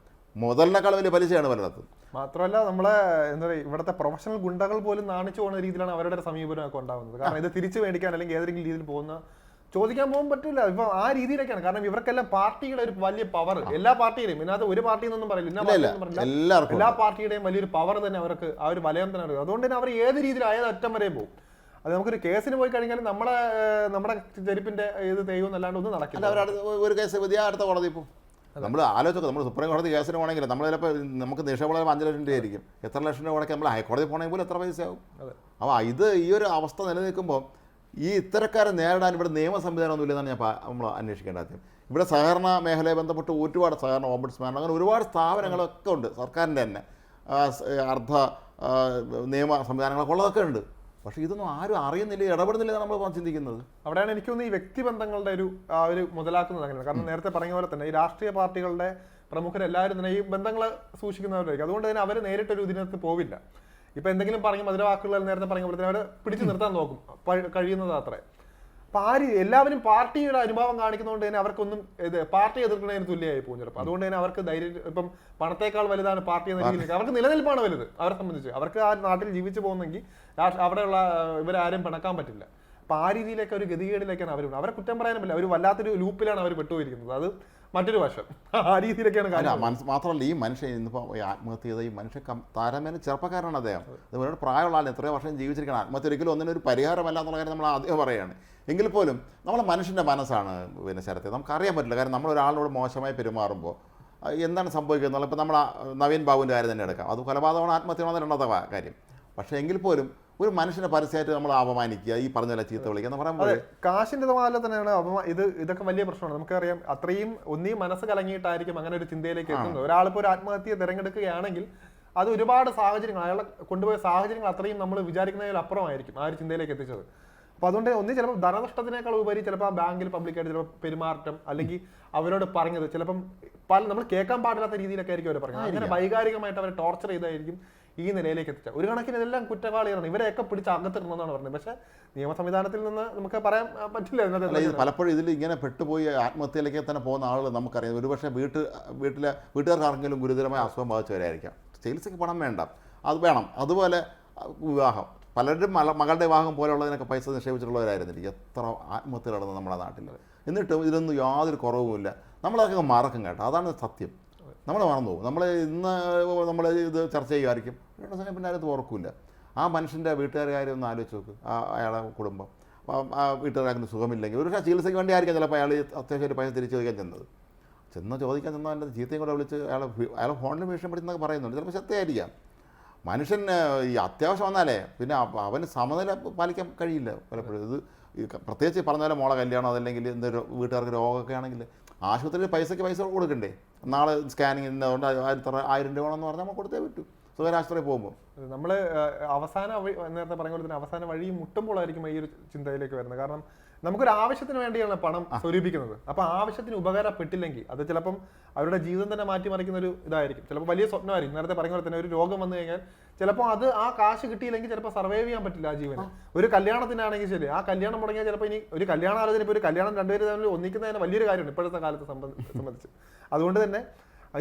മുതലിനേക്കാൾ വലിയ പലിശയാണ് പലയിടത്തും. മാത്രമല്ല നമ്മളെ എന്താ പറയുക, ഇവിടുത്തെ പ്രൊഫഷണൽ ഗുണ്ടകൾ പോലും നാണിച്ചു പോകുന്ന രീതിയിലാണ് അവരുടെ സമീപനമൊക്കെ ഉണ്ടാകുന്നത്. കാരണം ഇത് തിരിച്ചു മേടിക്കാൻ അല്ലെങ്കിൽ ഏതെങ്കിലും രീതിയിൽ പോകുന്ന ചോദിക്കാൻ പോകാൻ പറ്റില്ല. ഇപ്പൊ ആ രീതിയിലൊക്കെയാണ്. കാരണം ഇവർക്കെല്ലാം പാർട്ടിയുടെ ഒരു വലിയ പവർ, എല്ലാ പാർട്ടിയുടെയും, ഇതിനകത്ത് ഒരു പാർട്ടി എന്നൊന്നും പറയില്ല, എല്ലാ പാർട്ടിയുടെയും വലിയൊരു പവർ തന്നെ അവർക്ക് ആ ഒരു വലയം തന്നെ അറിയാം. അതുകൊണ്ട് തന്നെ അവർ ഏത് രീതിയിൽ ആയത് അറ്റം വരെയും പോകും. അത് നമുക്കൊരു കേസിന് പോയി കഴിഞ്ഞാൽ നമ്മുടെ ചെരുപ്പിന്റെ ഇത് തെയ്യുമെന്നല്ലാണ്ട് ഒന്നും നടക്കില്ല. ഒരു കേസ് വിധിയാ അടുത്ത കോടതി ഇപ്പോൾ നമ്മൾ ആലോചിച്ചോ, നമ്മൾ സുപ്രീം കോടതി കേസിന് പോകണമെങ്കിൽ നമ്മൾ ചിലപ്പോൾ നമുക്ക് നിക്ഷേപം 5 ലക്ഷം രൂപ ആയിരിക്കും. എത്ര ലക്ഷം രൂപ കൊടുക്കാൻ നമ്മൾ ഹൈക്കോടതി പോകണമെങ്കിൽ പോലും എത്ര പൈസയാവും. അപ്പോൾ ഈ ഒരു അവസ്ഥ നിലനിൽക്കുമ്പോൾ ഈ ഇത്തരക്കാരെ നേരിടാൻ ഇവിടെ നിയമ സംവിധാനമൊന്നും ഇല്ലെന്നാണ് നമ്മൾ അന്വേഷിക്കേണ്ടത്. ഇവിടെ സഹകരണ മേഖലയെ ബന്ധപ്പെട്ട് ഒരുപാട് സഹകരണ ഓംബുഡ്സ്മാൻ അങ്ങനെ ഒരുപാട് സ്ഥാപനങ്ങളൊക്കെ ഉണ്ട്, സർക്കാരിൻ്റെ തന്നെ അർദ്ധ നിയമ സംവിധാനങ്ങളൊക്കെ ഉള്ളതൊക്കെ ഉണ്ട്. പക്ഷേ ഇതൊന്നും ആരും അറിയുന്നില്ല, ഇടപെടുന്നില്ല നമ്മൾ ചിന്തിക്കുന്നത്. അവിടെയാണ് എനിക്ക് തോന്നുന്നു ഈ വ്യക്തിബന്ധങ്ങളുടെ ഒരു മുതലാക്കുന്നത് അങ്ങനെയാണ്. കാരണം നേരത്തെ പറഞ്ഞ പോലെ തന്നെ ഈ രാഷ്ട്രീയ പാർട്ടികളുടെ പ്രമുഖരെല്ലാവരും തന്നെ ഈ ബന്ധങ്ങൾ സൂക്ഷിക്കുന്നവരായിരിക്കും. അതുകൊണ്ട് തന്നെ അവർ നേരിട്ടൊരു ഇതിനകത്ത് പോവില്ല. ഇപ്പൊ എന്തെങ്കിലും പറഞ്ഞു മധുരവാക്കുകൾ നേരത്തെ പറഞ്ഞ പോലെ തന്നെ അവരെ പിടിച്ചു നിർത്താൻ നോക്കും, കഴിയുന്നത് അത്രേ. അപ്പൊ എല്ലാവരും പാർട്ടിയുടെ അനുഭവം കാണിക്കുന്നതുകൊണ്ട് തന്നെ അവർക്കൊന്നും പാർട്ടി എതിർക്കുന്നതിന് തുല്യമായി പോകും ചിലപ്പോൾ. അതുകൊണ്ട് തന്നെ അവർക്ക് ധൈര്യം, ഇപ്പം പണത്തേക്കാൾ വലുതാണ് പാർട്ടി എന്ന രീതിയിൽ അവർക്ക് നിലനിൽപ്പാണ് വലുത്. അവരെ സംബന്ധിച്ച് അവർക്ക് ആ നാട്ടിൽ ജീവിച്ചു പോകുന്നെങ്കിൽ അവിടെയുള്ള ഇവരാരും പിണക്കാൻ പറ്റില്ല. അപ്പൊ ആ രീതിയിലൊക്കെ ഒരു ഗതികേടിലേക്കാണ് അവരെ കുറ്റം പറയാനും പറ്റില്ല. അവർ വല്ലാത്തൊരു ലൂപ്പിലാണ് അവർ പെട്ടുപോയിരിക്കുന്നത്. അത് മറ്റൊരു വശം. ആ രീതിയിലൊക്കെയാണ് കാര്യം. മാത്രമല്ല ഈ മനുഷ്യൻ ഇന്നിപ്പോൾ ആത്മഹത്യ ചെയ്ത ഈ മനുഷ്യൻ താരമേന ചെറുപ്പക്കാരാണ് അദ്ദേഹം. അതുപോലെ പ്രായമുള്ള ആൾ എത്രയോ വർഷം ജീവിച്ചിരിക്കണം. ആത്മഹത്യ ഒരിക്കലും ഒന്നിനൊരു പരിഹാരമല്ല എന്നുള്ള കാര്യം നമ്മൾ ആദ്യം പറയുകയാണ്. എങ്കിൽ പോലും നമ്മളെ മനുഷ്യൻ്റെ മനസ്സാണ് ശരത്തെ നമുക്കറിയാൻ പറ്റില്ല. കാരണം നമ്മളൊരാളോട് മോശമായി പെരുമാറുമ്പോൾ എന്താണ് സംഭവിക്കുന്നത്. ഇപ്പോൾ നമ്മൾ നവീൻ ബാബുവിൻ്റെ കാര്യം തന്നെ എടുക്കാം. അത് കൊലപാതകമാണ് ആത്മഹത്യയാണോ രണ്ടാമത്തെ കാര്യം. പക്ഷേ എങ്കിൽ പോലും ഒരു മനുഷ്യനെ പരസ്യമായിട്ട് നമ്മൾ അപമാനിക്കുക, ഈ പറഞ്ഞ ചീത്ത വിളിക്കുക എന്ന് പറയുമ്പോൾ കാശിന്റെ തന്നെയാണ് ഇതൊക്കെ വലിയ പ്രശ്നമാണ്. നമുക്കറിയാം അത്രയും ഒന്നീ മനസ്സ് കലങ്ങിയിട്ടായിരിക്കും അങ്ങനെ ഒരു ചിന്തയിലേക്ക് എത്തുന്നത്. ഒരാളിപ്പോൾ ഒരു ആത്മഹത്യ തിരഞ്ഞെടുക്കുകയാണെങ്കിൽ അത് ഒരുപാട് സാഹചര്യങ്ങൾ, അയാളെ കൊണ്ടുപോയ സാഹചര്യങ്ങൾ അത്രയും നമ്മൾ വിചാരിക്കുന്നതിൽ അപ്പുറമായിരിക്കും ആ ഒരു ചിന്തയിലേക്ക് എത്തിച്ചത്. അപ്പൊ അതുകൊണ്ട് ചിലപ്പോൾ ധനനഷ്ടത്തിനേക്കാൾ ഉപരി ചിലപ്പോൾ ആ ബാങ്കിൽ പബ്ലിക്കായിട്ട് ചിലപ്പോൾ പെരുമാറ്റം, അല്ലെങ്കിൽ അവരോട് പറഞ്ഞത് ചിലപ്പം നമ്മൾ കേൾക്കാൻ പാടില്ലാത്ത രീതിയിലൊക്കെ ആയിരിക്കും അവർ പറഞ്ഞത്. അങ്ങനെ വൈകാരികമായിട്ട് അവരെ ടോർച്ചർ ചെയ്തായിരിക്കും ഈ നിലയിലേക്ക് എത്തിച്ച. ഒരു കണക്കിന് ഇതെല്ലാം കുറ്റവാളികളാണ്, ഇവരെയൊക്കെ പിടിച്ച് അകത്തിടണമെന്നാണ് പറഞ്ഞത്. പക്ഷേ നിയമ സംവിധാനത്തിൽ നിന്ന് നമുക്ക് പറയാൻ പറ്റില്ല. പലപ്പോഴും ഇതിൽ ഇങ്ങനെ പെട്ടുപോയി ആത്മഹത്യയിലേക്ക് തന്നെ പോകുന്ന ആളുകൾ നമുക്കറിയാം. ഒരുപക്ഷെ വീട്ടുകാർക്കാർക്കെങ്കിലും ഗുരുതരമായ അസുഖം ബാധിച്ചവരായിരിക്കാം. ചികിത്സയ്ക്ക് പണം വേണ്ട, അത് വേണം. അതുപോലെ വിവാഹം, പലരും മകളുടെ വിവാഹം പോലെയുള്ളതിനൊക്കെ പൈസ നിക്ഷേപിച്ചിട്ടുള്ളവരായിരുന്നില്ല എത്ര ആത്മഹത്യ നടന്നത് നമ്മുടെ നാട്ടിൽ. എന്നിട്ടും ഇതിലൊന്നും യാതൊരു കുറവുമില്ല. നമ്മളതൊക്കെ മറക്കും കേട്ടോ, അതാണ് സത്യം. നമ്മൾ മറന്നു പോകും. നമ്മൾ ഇത് ചർച്ച ചെയ്യുമായിരിക്കും, 2 സമയം പിന്നെ അതിനകത്ത് ഓർക്കില്ല. ആ മനുഷ്യൻ്റെ വീട്ടുകാരുടെ കാര്യം ഒന്ന് ആലോചിച്ച് നോക്ക്. അയാളുടെ കുടുംബം, ആ വീട്ടുകാർക്ക് സുഖമില്ലെങ്കിൽ ഒരു ചികിത്സയ്ക്ക് വേണ്ടി ആയിരിക്കും ചിലപ്പോൾ അയാൾ അത്യാവശ്യമായിട്ട് പൈസ തിരിച്ചു ചോദിക്കാൻ ചോദിക്കാൻ ചെന്നാൽ എൻ്റെ ചീത്തയും കൂടെ വിളിച്ച് അയാളെ ഫോണിൽ ഭീഷണിപ്പെടുത്തുന്നൊക്കെ പറയുന്നുണ്ട്. ചിലപ്പോൾ സത്യമായിരിക്കാം. മനുഷ്യൻ ഈ അത്യാവശ്യം വന്നാലേ പിന്നെ അവന് സമനില പാലിക്കാൻ കഴിയില്ല പലപ്പോഴും. ഇത് പ്രത്യേകിച്ച് പറഞ്ഞ പോലെ മോളെ കല്യാണം, അതല്ലെങ്കിൽ എന്തൊരു വീട്ടുകാർക്ക് രോഗമൊക്കെ ആണെങ്കിൽ ആശുപത്രിയിൽ പൈസ കൊടുക്കണ്ടേ. നാളെ സ്കാനിങ് അതുകൊണ്ട് 1000 രൂപ എന്ന് പറഞ്ഞാൽ നമ്മൾ കൊടുത്തേ പറ്റൂ സ്വകാര്യ പോകുമ്പോൾ. നമ്മൾ നേരത്തെ പറഞ്ഞ പോലെ തന്നെ അവസാന വഴി മുട്ടുമ്പോഴായിരിക്കും ഈ ഒരു ചിന്തയിലേക്ക് വരുന്നത്. കാരണം നമുക്കൊരു ആവശ്യത്തിന് വേണ്ടിയാണ് പണം സ്വരൂപിക്കുന്നത്. അപ്പൊ ആവശ്യത്തിന് ഉപകാരപ്പെട്ടില്ലെങ്കിൽ അത് ചിലപ്പം അവരുടെ ജീവിതം തന്നെ മാറ്റിമറിക്കുന്ന ഒരു ഇതായിരിക്കും. ചിലപ്പോൾ വലിയ സ്വപ്നമായിരിക്കും. നേരത്തെ പറഞ്ഞ പോലെ തന്നെ ഒരു രോഗം വന്നു കഴിഞ്ഞാൽ ചിലപ്പോൾ അത് ആ കാശ് കിട്ടിയില്ലെങ്കിൽ ചിലപ്പോൾ സർവൈവ് ചെയ്യാൻ പറ്റില്ല ആ ജീവന്. ഒരു കല്യാണത്തിനാണെങ്കിൽ ശരി, ആ കല്യാണം മുടങ്ങിയാൽ ചിലപ്പോൾ ഇനി ഒരു കല്യാണ ആലോചന, ഇപ്പോൾ ഒരു കല്യാണം രണ്ടുപേരും തമ്മിൽ ഒന്നിക്കുന്നതിന് വലിയൊരു കാര്യമാണ് ഇപ്പോഴത്തെ കാലത്തെ സംബന്ധിച്ച്. അതുകൊണ്ട് തന്നെ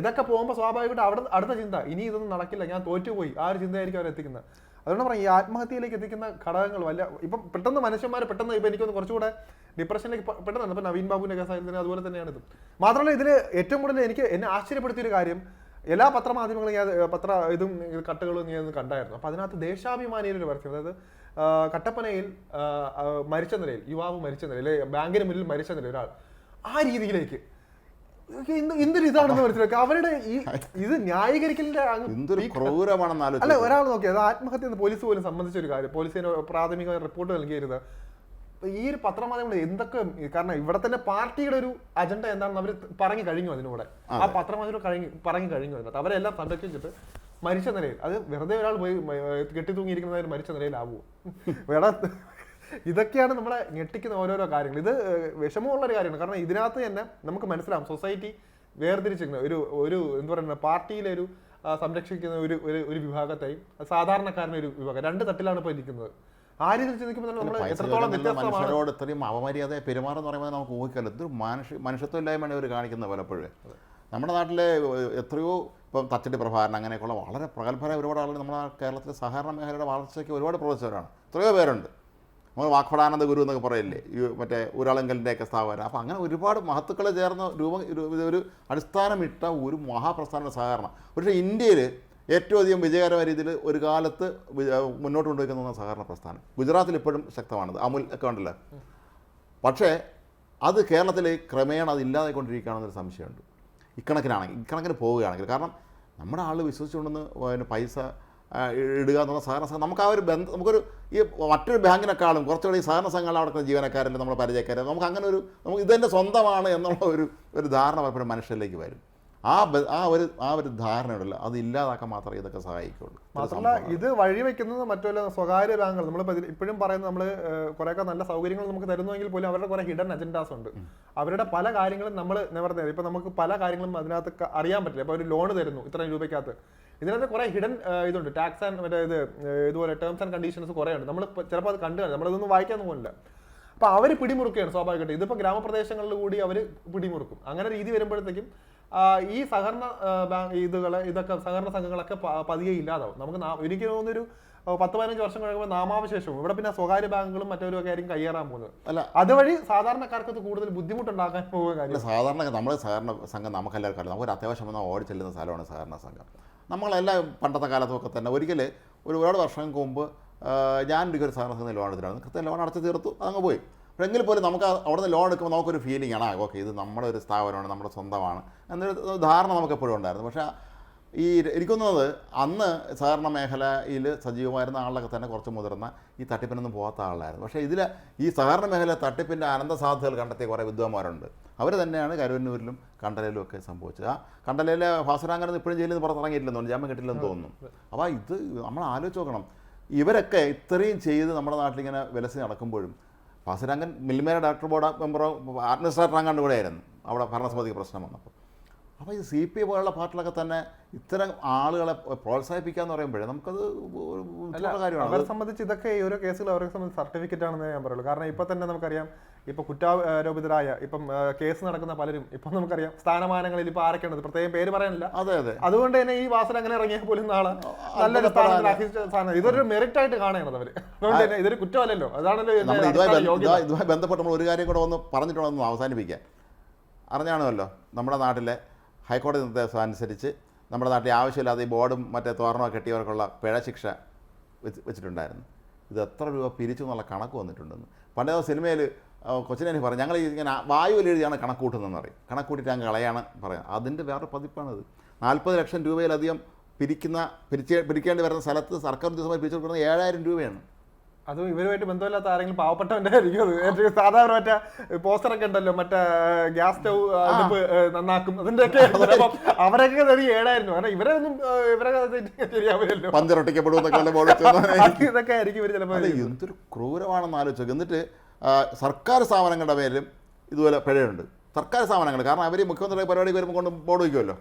ഇതൊക്കെ പോകുമ്പോൾ സ്വാഭാവികമായിട്ട് അടുത്ത ചിന്ത, ഇനി ഇതൊന്നും നടക്കില്ല, ഞാൻ തോറ്റുപോയി, ആ ഒരു ചിന്തയായിരിക്കും അവർ എത്തിക്കുന്നത്. അതുകൊണ്ട് പറയാം, ഈ ആത്മഹത്യയിലേക്ക് എത്തിക്കുന്ന ഘടകങ്ങൾ ഇപ്പം പെട്ടെന്ന് മനുഷ്യന്മാർ പെട്ടെന്ന് ഇപ്പം എനിക്കൊന്ന് കുറച്ചുകൂടെ ഡിപ്രഷനിലേക്ക് പെട്ടെന്ന് ഇപ്പം നവീൻ ബാബുവിന്റെ കേസായിരുന്നു, അതുപോലെ തന്നെയാണ് ഇത്. മാത്രമല്ല ഇതിൽ ഏറ്റവും കൂടുതൽ എന്നെ ആശ്ചര്യപ്പെടുത്തിയൊരു കാര്യം, എല്ലാ പത്രമാധ്യമങ്ങളും ഇതും കട്ടുകളും ഞാൻ കണ്ടായിരുന്നു. അപ്പം അതിനകത്ത് ദേശാഭിമാനിയിലൊരു പരസ്യം, അതായത് കട്ടപ്പനയിൽ മരിച്ച നിലയിൽ, യുവാവ് മരിച്ച നിലയിൽ, ബാങ്കിന് മുന്നിൽ മരിച്ച നിലയിൽ ഒരാൾ, ആ രീതിയിലേക്ക് എന്തൊരു ഇതാണെന്ന് മനസ്സിലാക്കുക. അവരുടെ ഇത് ന്യായീകരിക്കലിന്റെ അല്ല, ഒരാൾ നോക്കിയത് ആത്മഹത്യ എന്ന് പോലീസ് പോലും സംബന്ധിച്ച ഒരു കാര്യം, പോലീസിന് പ്രാഥമിക റിപ്പോർട്ട് നൽകിയിരുന്നത് ഈ ഒരു പത്രമാധ്യമങ്ങൾ എന്തൊക്കെ, കാരണം ഇവിടെ തന്നെ പാർട്ടിയുടെ ഒരു അജണ്ട എന്താണെന്ന് അവർ പറഞ്ഞു കഴിഞ്ഞു. അതിലൂടെ ആ പത്രമാധ്യമങ്ങൾ പറഞ്ഞു കഴിഞ്ഞു. അതിനകത്ത് അവരെല്ലാം സംരക്ഷിച്ചിട്ട് മരിച്ച നിലയിൽ, അത് വെറുതെ ഒരാൾ പോയി കെട്ടി തൂങ്ങിയിരിക്കുന്നതായാലും മരിച്ച നിലയിലാവുമോ? വേണം. ഇതൊക്കെയാണ് നമ്മളെ ഞെട്ടിക്കുന്ന ഓരോരോ കാര്യങ്ങൾ. ഇത് വിഷമമുള്ളൊരു കാര്യമാണ്. കാരണം ഇതിനകത്ത് തന്നെ നമുക്ക് മനസ്സിലാവും സൊസൈറ്റി വേർതിരിച്ചിരിക്കുന്ന ഒരു എന്താ പറയുക, പാർട്ടിയിലെ ഒരു സംരക്ഷിക്കുന്ന ഒരു വിഭാഗത്തെയും സാധാരണക്കാരൻ്റെ ഒരു വിഭാഗം, രണ്ട് തട്ടിലാണ് ഇപ്പോൾ ഇരിക്കുന്നത്. ആ രീതിയിൽ ചിന്തിക്കുമ്പോൾ നമ്മൾ എത്രത്തോളം മനുഷ്യരോട് ഇത്രയും അപമര്യാദ പെരുമാറെന്ന് പറയുമ്പോൾ നമുക്ക് ഊഹിക്കാമല്ലോ. ഇതൊരു മനുഷ്യത്വമില്ലായ്മയാണ് ഇവർ കാണിക്കുന്നത്. പലപ്പോഴും നമ്മുടെ നാട്ടിലെ എത്രയോ ഇപ്പം തച്ചടി പ്രഭാകരൻ അങ്ങനെയൊക്കെയുള്ള വളരെ പ്രഗത്ഭരായ ഒരുപാട് ആളുകൾ നമ്മുടെ കേരളത്തിലെ സഹകരണ മേഖലയുടെ വളർച്ചയ്ക്ക് ഒരുപാട് പ്രവർത്തിച്ചവരാണ്. എത്രയോ പേരുണ്ട്. നമ്മൾ വാഗ്ഭടാനന്ദ ഗുരു എന്നൊക്കെ പറയില്ലേ, മറ്റേ ഊരാളങ്കലിൻ്റെയൊക്കെ സ്ഥാപനം. അപ്പോൾ അങ്ങനെ ഒരുപാട് മഹത്തുക്കൾ ചേർന്ന് ഒരു അടിസ്ഥാനമിട്ട ഒരു മഹാപ്രസ്ഥാന സഹകരണം. പക്ഷേ ഇന്ത്യയിൽ ഏറ്റവും അധികം വിജയകരമായ രീതിയിൽ ഒരു കാലത്ത് മുന്നോട്ട് കൊണ്ടുവയ്ക്കുന്ന സഹകരണ പ്രസ്ഥാനം ഗുജറാത്തിൽ ഇപ്പോഴും ശക്തമാണത്, അമുൽ ഒക്കെ ഉണ്ടല്ലോ. പക്ഷേ അത് കേരളത്തിൽ ക്രമേണ അത് ഇല്ലാതായിക്കൊണ്ടിരിക്കുകയാണെന്നൊരു സംശയമുണ്ട്. ഇക്കണക്കിന് പോവുകയാണെങ്കിൽ. കാരണം നമ്മുടെ ആൾ വിശ്വസിച്ചുകൊണ്ടെന്ന് പൈസ ഇടുക എന്നുള്ള സഹകരണ സംഘം, നമുക്ക് ആ ഒരു നമുക്കൊരു ഈ മറ്റൊരു ബാങ്കിനേക്കാളും കുറച്ചുകൂടി ഈ സഹകരണ സംഘങ്ങൾ അവിടെ ജീവനക്കാരല്ല, നമ്മുടെ പരിചയക്കാരല്ല, നമുക്ക് അങ്ങനെ നമുക്ക് ഇതെൻ്റെ സ്വന്തമാണ് എന്നുള്ള ഒരു ധാരണ പലപ്പോഴും മനുഷ്യരിലേക്ക് വരും. ആ ഒരു ധാരണയുണ്ടല്ലോ, അത് ഇല്ലാതാക്കാൻ മാത്രമേ ഇതൊക്കെ സഹായിക്കുള്ളൂ. മാത്രമല്ല ഇത് വഴിവെക്കുന്നത് മറ്റുള്ള സ്വകാര്യ ബാങ്കുകൾ, നമ്മൾ ഇപ്പോഴും പറയുന്നത്, നമ്മൾ കുറേയൊക്കെ നല്ല സൗകര്യങ്ങൾ നമുക്ക് തരുന്നുവെങ്കിൽ പോലും അവരുടെ കുറേ ഹിഡൻ അജൻഡാസ് ഉണ്ട്. അവരുടെ പല കാര്യങ്ങളും നമ്മൾ നിവർത്തി, ഇപ്പം നമുക്ക് പല കാര്യങ്ങളും അതിനകത്ത് അറിയാൻ പറ്റില്ല. ഇപ്പോൾ ഒരു ലോൺ തരുന്നു ഇത്രയും രൂപയ്ക്കകത്ത്, ഇതിനകത്ത് കുറേ ഹിഡൻ ഇതുണ്ട്, ടാക്സ് ആൻഡ് മറ്റേ ഇതുപോലെ ടേംസ് ആൻഡ് കണ്ടീഷൻസ് കുറേ ഉണ്ട്. നമ്മൾ ചിലപ്പോൾ അത് കണ്ടു നമ്മളിതൊന്നും വായിക്കാൻ പോകില്ല. അപ്പോൾ അവർ പിടിമുറുക്കുകയാണ് സ്വാഭാവികമായിട്ട്. ഇതിപ്പോൾ ഗ്രാമപ്രദേശങ്ങളിൽ കൂടി അവർ പിടിമുറുക്കും. അങ്ങനെ രീതി വരുമ്പോഴത്തേക്കും ഈ സഹകരണ ഇതൊക്കെ സഹകരണ സംഘങ്ങളൊക്കെ പതിയെ ഇല്ലാതാവും. നമുക്ക് എനിക്ക് തോന്നുന്നൊരു 10-15 വർഷം കഴിയുമ്പോൾ നാമാവശേഷവും ഇവിടെ പിന്നെ സ്വകാര്യ ബാങ്കുകളും മറ്റവരും ഒക്കെ ആയിരിക്കും കയ്യേറാൻ പോകുന്നത്. അല്ല, അതുവഴി സാധാരണക്കാർക്ക് കൂടുതൽ ബുദ്ധിമുട്ടുണ്ടാക്കാൻ പോകുന്ന കാര്യം. നമ്മൾ സഹകരണ സംഘം നമുക്കെല്ലാവർക്കും അറിയാം. നമുക്കൊരു അത്യാവശ്യം വന്നാൽ ഓടി ചെല്ലുന്ന സ്ഥലമാണ് സഹകരണ സംഘം. നമ്മളെല്ലാം പണ്ടത്തെ കാലത്തൊക്കെ തന്നെ ഒരിക്കൽ ഒരുപാട് വർഷങ്ങൾക്ക് മുമ്പ് ഞാൻ ഒരു സഹകരണ സംഘം ലോൺ എടുത്തിട്ടാണ്. കൃത്യം ലോൺ അടച്ചു തീർത്തു, അതങ്ങ് പോയി. എങ്കിൽ പോലും നമുക്ക് അവിടെ നിന്ന് ലോൺ എടുക്കുമ്പോൾ നമുക്കൊരു ഫീലിംഗ് ആണ്, ഓക്കെ ഇത് നമ്മുടെ ഒരു സ്ഥാപനമാണ്, നമ്മുടെ സ്വന്തമാണ് എന്നൊരു ധാരണ നമുക്ക് എപ്പോഴും ഉണ്ടായിരുന്നു. പക്ഷേ ഈ ഇരിക്കുന്നത് അന്ന് സഹകരണ മേഖലയിൽ സജീവമായിരുന്ന ആളിലൊക്കെ തന്നെ കുറച്ച് മുതിർന്ന ഈ തട്ടിപ്പിനൊന്നും പോകാത്ത ആളായിരുന്നു. പക്ഷേ ഇതിൽ ഈ സഹകരണ മേഖല തട്ടിപ്പിൻ്റെ അനന്ത സാധ്യതകൾ കണ്ടെത്തിയ കുറേ വിദ്വാന്മാരുണ്ട്. അവർ തന്നെയാണ് കരുവന്നൂരിലും കണ്ടലയിലും ഒക്കെ സംഭവിച്ചത്. ആ കണ്ടലയിലെ ഭാസുരാങ്കൻ ഇപ്പോഴും ജയിലിൽ നിന്ന് പുറത്തിറങ്ങിയിട്ടില്ലെന്ന് തോന്നുന്നു, ജാമ്യം കിട്ടില്ലെന്ന് തോന്നുന്നു. അപ്പോൾ ഇത് നമ്മൾ ആലോചിച്ച് നോക്കണം, ഇവരൊക്കെ ഇത്രയും ചെയ്ത് നമ്മുടെ നാട്ടിലിങ്ങനെ വിലസി നടക്കുമ്പോഴും ഭാസുരാങ്കൻ മിൽമേര ഡയറക്ടർ ബോർഡ് മെമ്പറോ അഡ്മിനിസ്ട്രേറ്റർ അങ്ങാണ്ട് കൂടെ ആയിരുന്നു അവിടെ ഭരണസമിതിക്ക് പ്രശ്നം വന്നപ്പോൾ. അപ്പോൾ ഈ CPI പോലുള്ള പാർട്ടികളൊക്കെ തന്നെ ഇത്തരം ആളുകളെ പ്രോത്സാഹിപ്പിക്കുക എന്ന് പറയുമ്പോഴേ നമുക്കത് കാര്യമാണ്. അവരെ സംബന്ധിച്ച് ഇതൊക്കെ ഈ ഓരോ കേസുകൾ അവരെ സംബന്ധിച്ച് സർട്ടിഫിക്കറ്റ് ആണെന്ന് ഞാൻ പറയുള്ളൂ. കാരണം ഇപ്പം തന്നെ നമുക്കറിയാം, ഇപ്പം കുറ്റാരോപിതരായ ഇപ്പം കേസ് നടക്കുന്ന പലരും ഇപ്പം നമുക്കറിയാം സ്ഥാനമാനങ്ങളിൽ ഇപ്പോൾ ആരൊക്കെയാണ്, പ്രത്യേകം പേര് പറയാനില്ല. അതെ അതെ. അതുകൊണ്ട് തന്നെ ഈ വാസന അങ്ങനെ ഇറങ്ങിയാൽ പോലും നാളെ നല്ലൊരു സ്ഥാനം ഇതൊരു മെറിറ്റ് ആയിട്ട് കാണുന്നത് അവർ. അതുകൊണ്ട് തന്നെ ഇതൊരു കുറ്റമല്ലല്ലോ. അതാണല്ലോ ഇതുമായി ബന്ധപ്പെട്ട് നമ്മൾ ഒരു കാര്യം കൂടെ ഒന്ന് പറഞ്ഞിട്ടുണ്ടെന്ന് അവസാനിപ്പിക്കാൻ. അറിഞ്ഞാണല്ലോ നമ്മുടെ നാട്ടിലെ ഹൈക്കോടതി നിർദ്ദേശം അനുസരിച്ച് നമ്മുടെ നാട്ടിൽ ആവശ്യമില്ലാതെ ഈ ബോർഡും മറ്റേ തോരണമോ കെട്ടിയവർക്കുള്ള പിഴ ശിക്ഷ വെച്ചിട്ടുണ്ടായിരുന്നു. ഇത് എത്ര രൂപ പിരിച്ചു എന്നുള്ള കണക്ക് വന്നിട്ടുണ്ടെന്ന്. പണ്ടേ സിനിമയിൽ കൊച്ചിനെ പറഞ്ഞു, ഞങ്ങൾ ഇങ്ങനെ വായുവിൽ എഴുതിയാണ് കണക്ക് കൂട്ടുന്നതെന്ന് പറയും. കണക്ക് കൂട്ടിയിട്ട് അങ്ങ് കളയാണ് പറയാം. അതിൻ്റെ വേറെ പതിപ്പാണത്. 40 ലക്ഷം രൂപയിലധികം പിരിക്കേണ്ടി വരുന്ന സ്ഥലത്ത് സർക്കാർ ഉദ്യോഗസ്ഥന്മാർ പിരിച്ചു കൊടുക്കുന്നത് 7000 രൂപയാണ്. അതും ഇവരുമായിട്ട് ബന്ധമില്ലാത്ത ആരെങ്കിലും പാവപ്പെട്ടവൻ്റെ ആയിരിക്കും അത്. സാധാരണ മറ്റേ പോസ്റ്ററൊക്കെ ഉണ്ടല്ലോ, മറ്റേ ഗ്യാസ് സ്റ്റൗ നന്നാക്കും, അതിൻ്റെയൊക്കെ അവരൊക്കെ 7000. കാരണം ഇവരൊന്നും ശരിയാവില്ലല്ലോ, പഞ്ചറൊട്ടിക്കപ്പെടും ഇതൊക്കെ ആയിരിക്കും ഇവർ ചിലപ്പോൾ. എന്തൊരു ക്രൂരമാണെന്ന് ആലോചിച്ചു. എന്നിട്ട് സർക്കാർ സ്ഥാപനങ്ങളുടെ പേരിലും ഇതുപോലെ പിഴയുണ്ട്. സർക്കാർ സ്ഥാപനങ്ങൾ, കാരണം അവർ മുഖ്യമന്ത്രിയുടെ പരിപാടിക്ക് വരുമ്പോൾ കൊണ്ട് ബോർഡ് വയ്ക്കുമല്ലോ,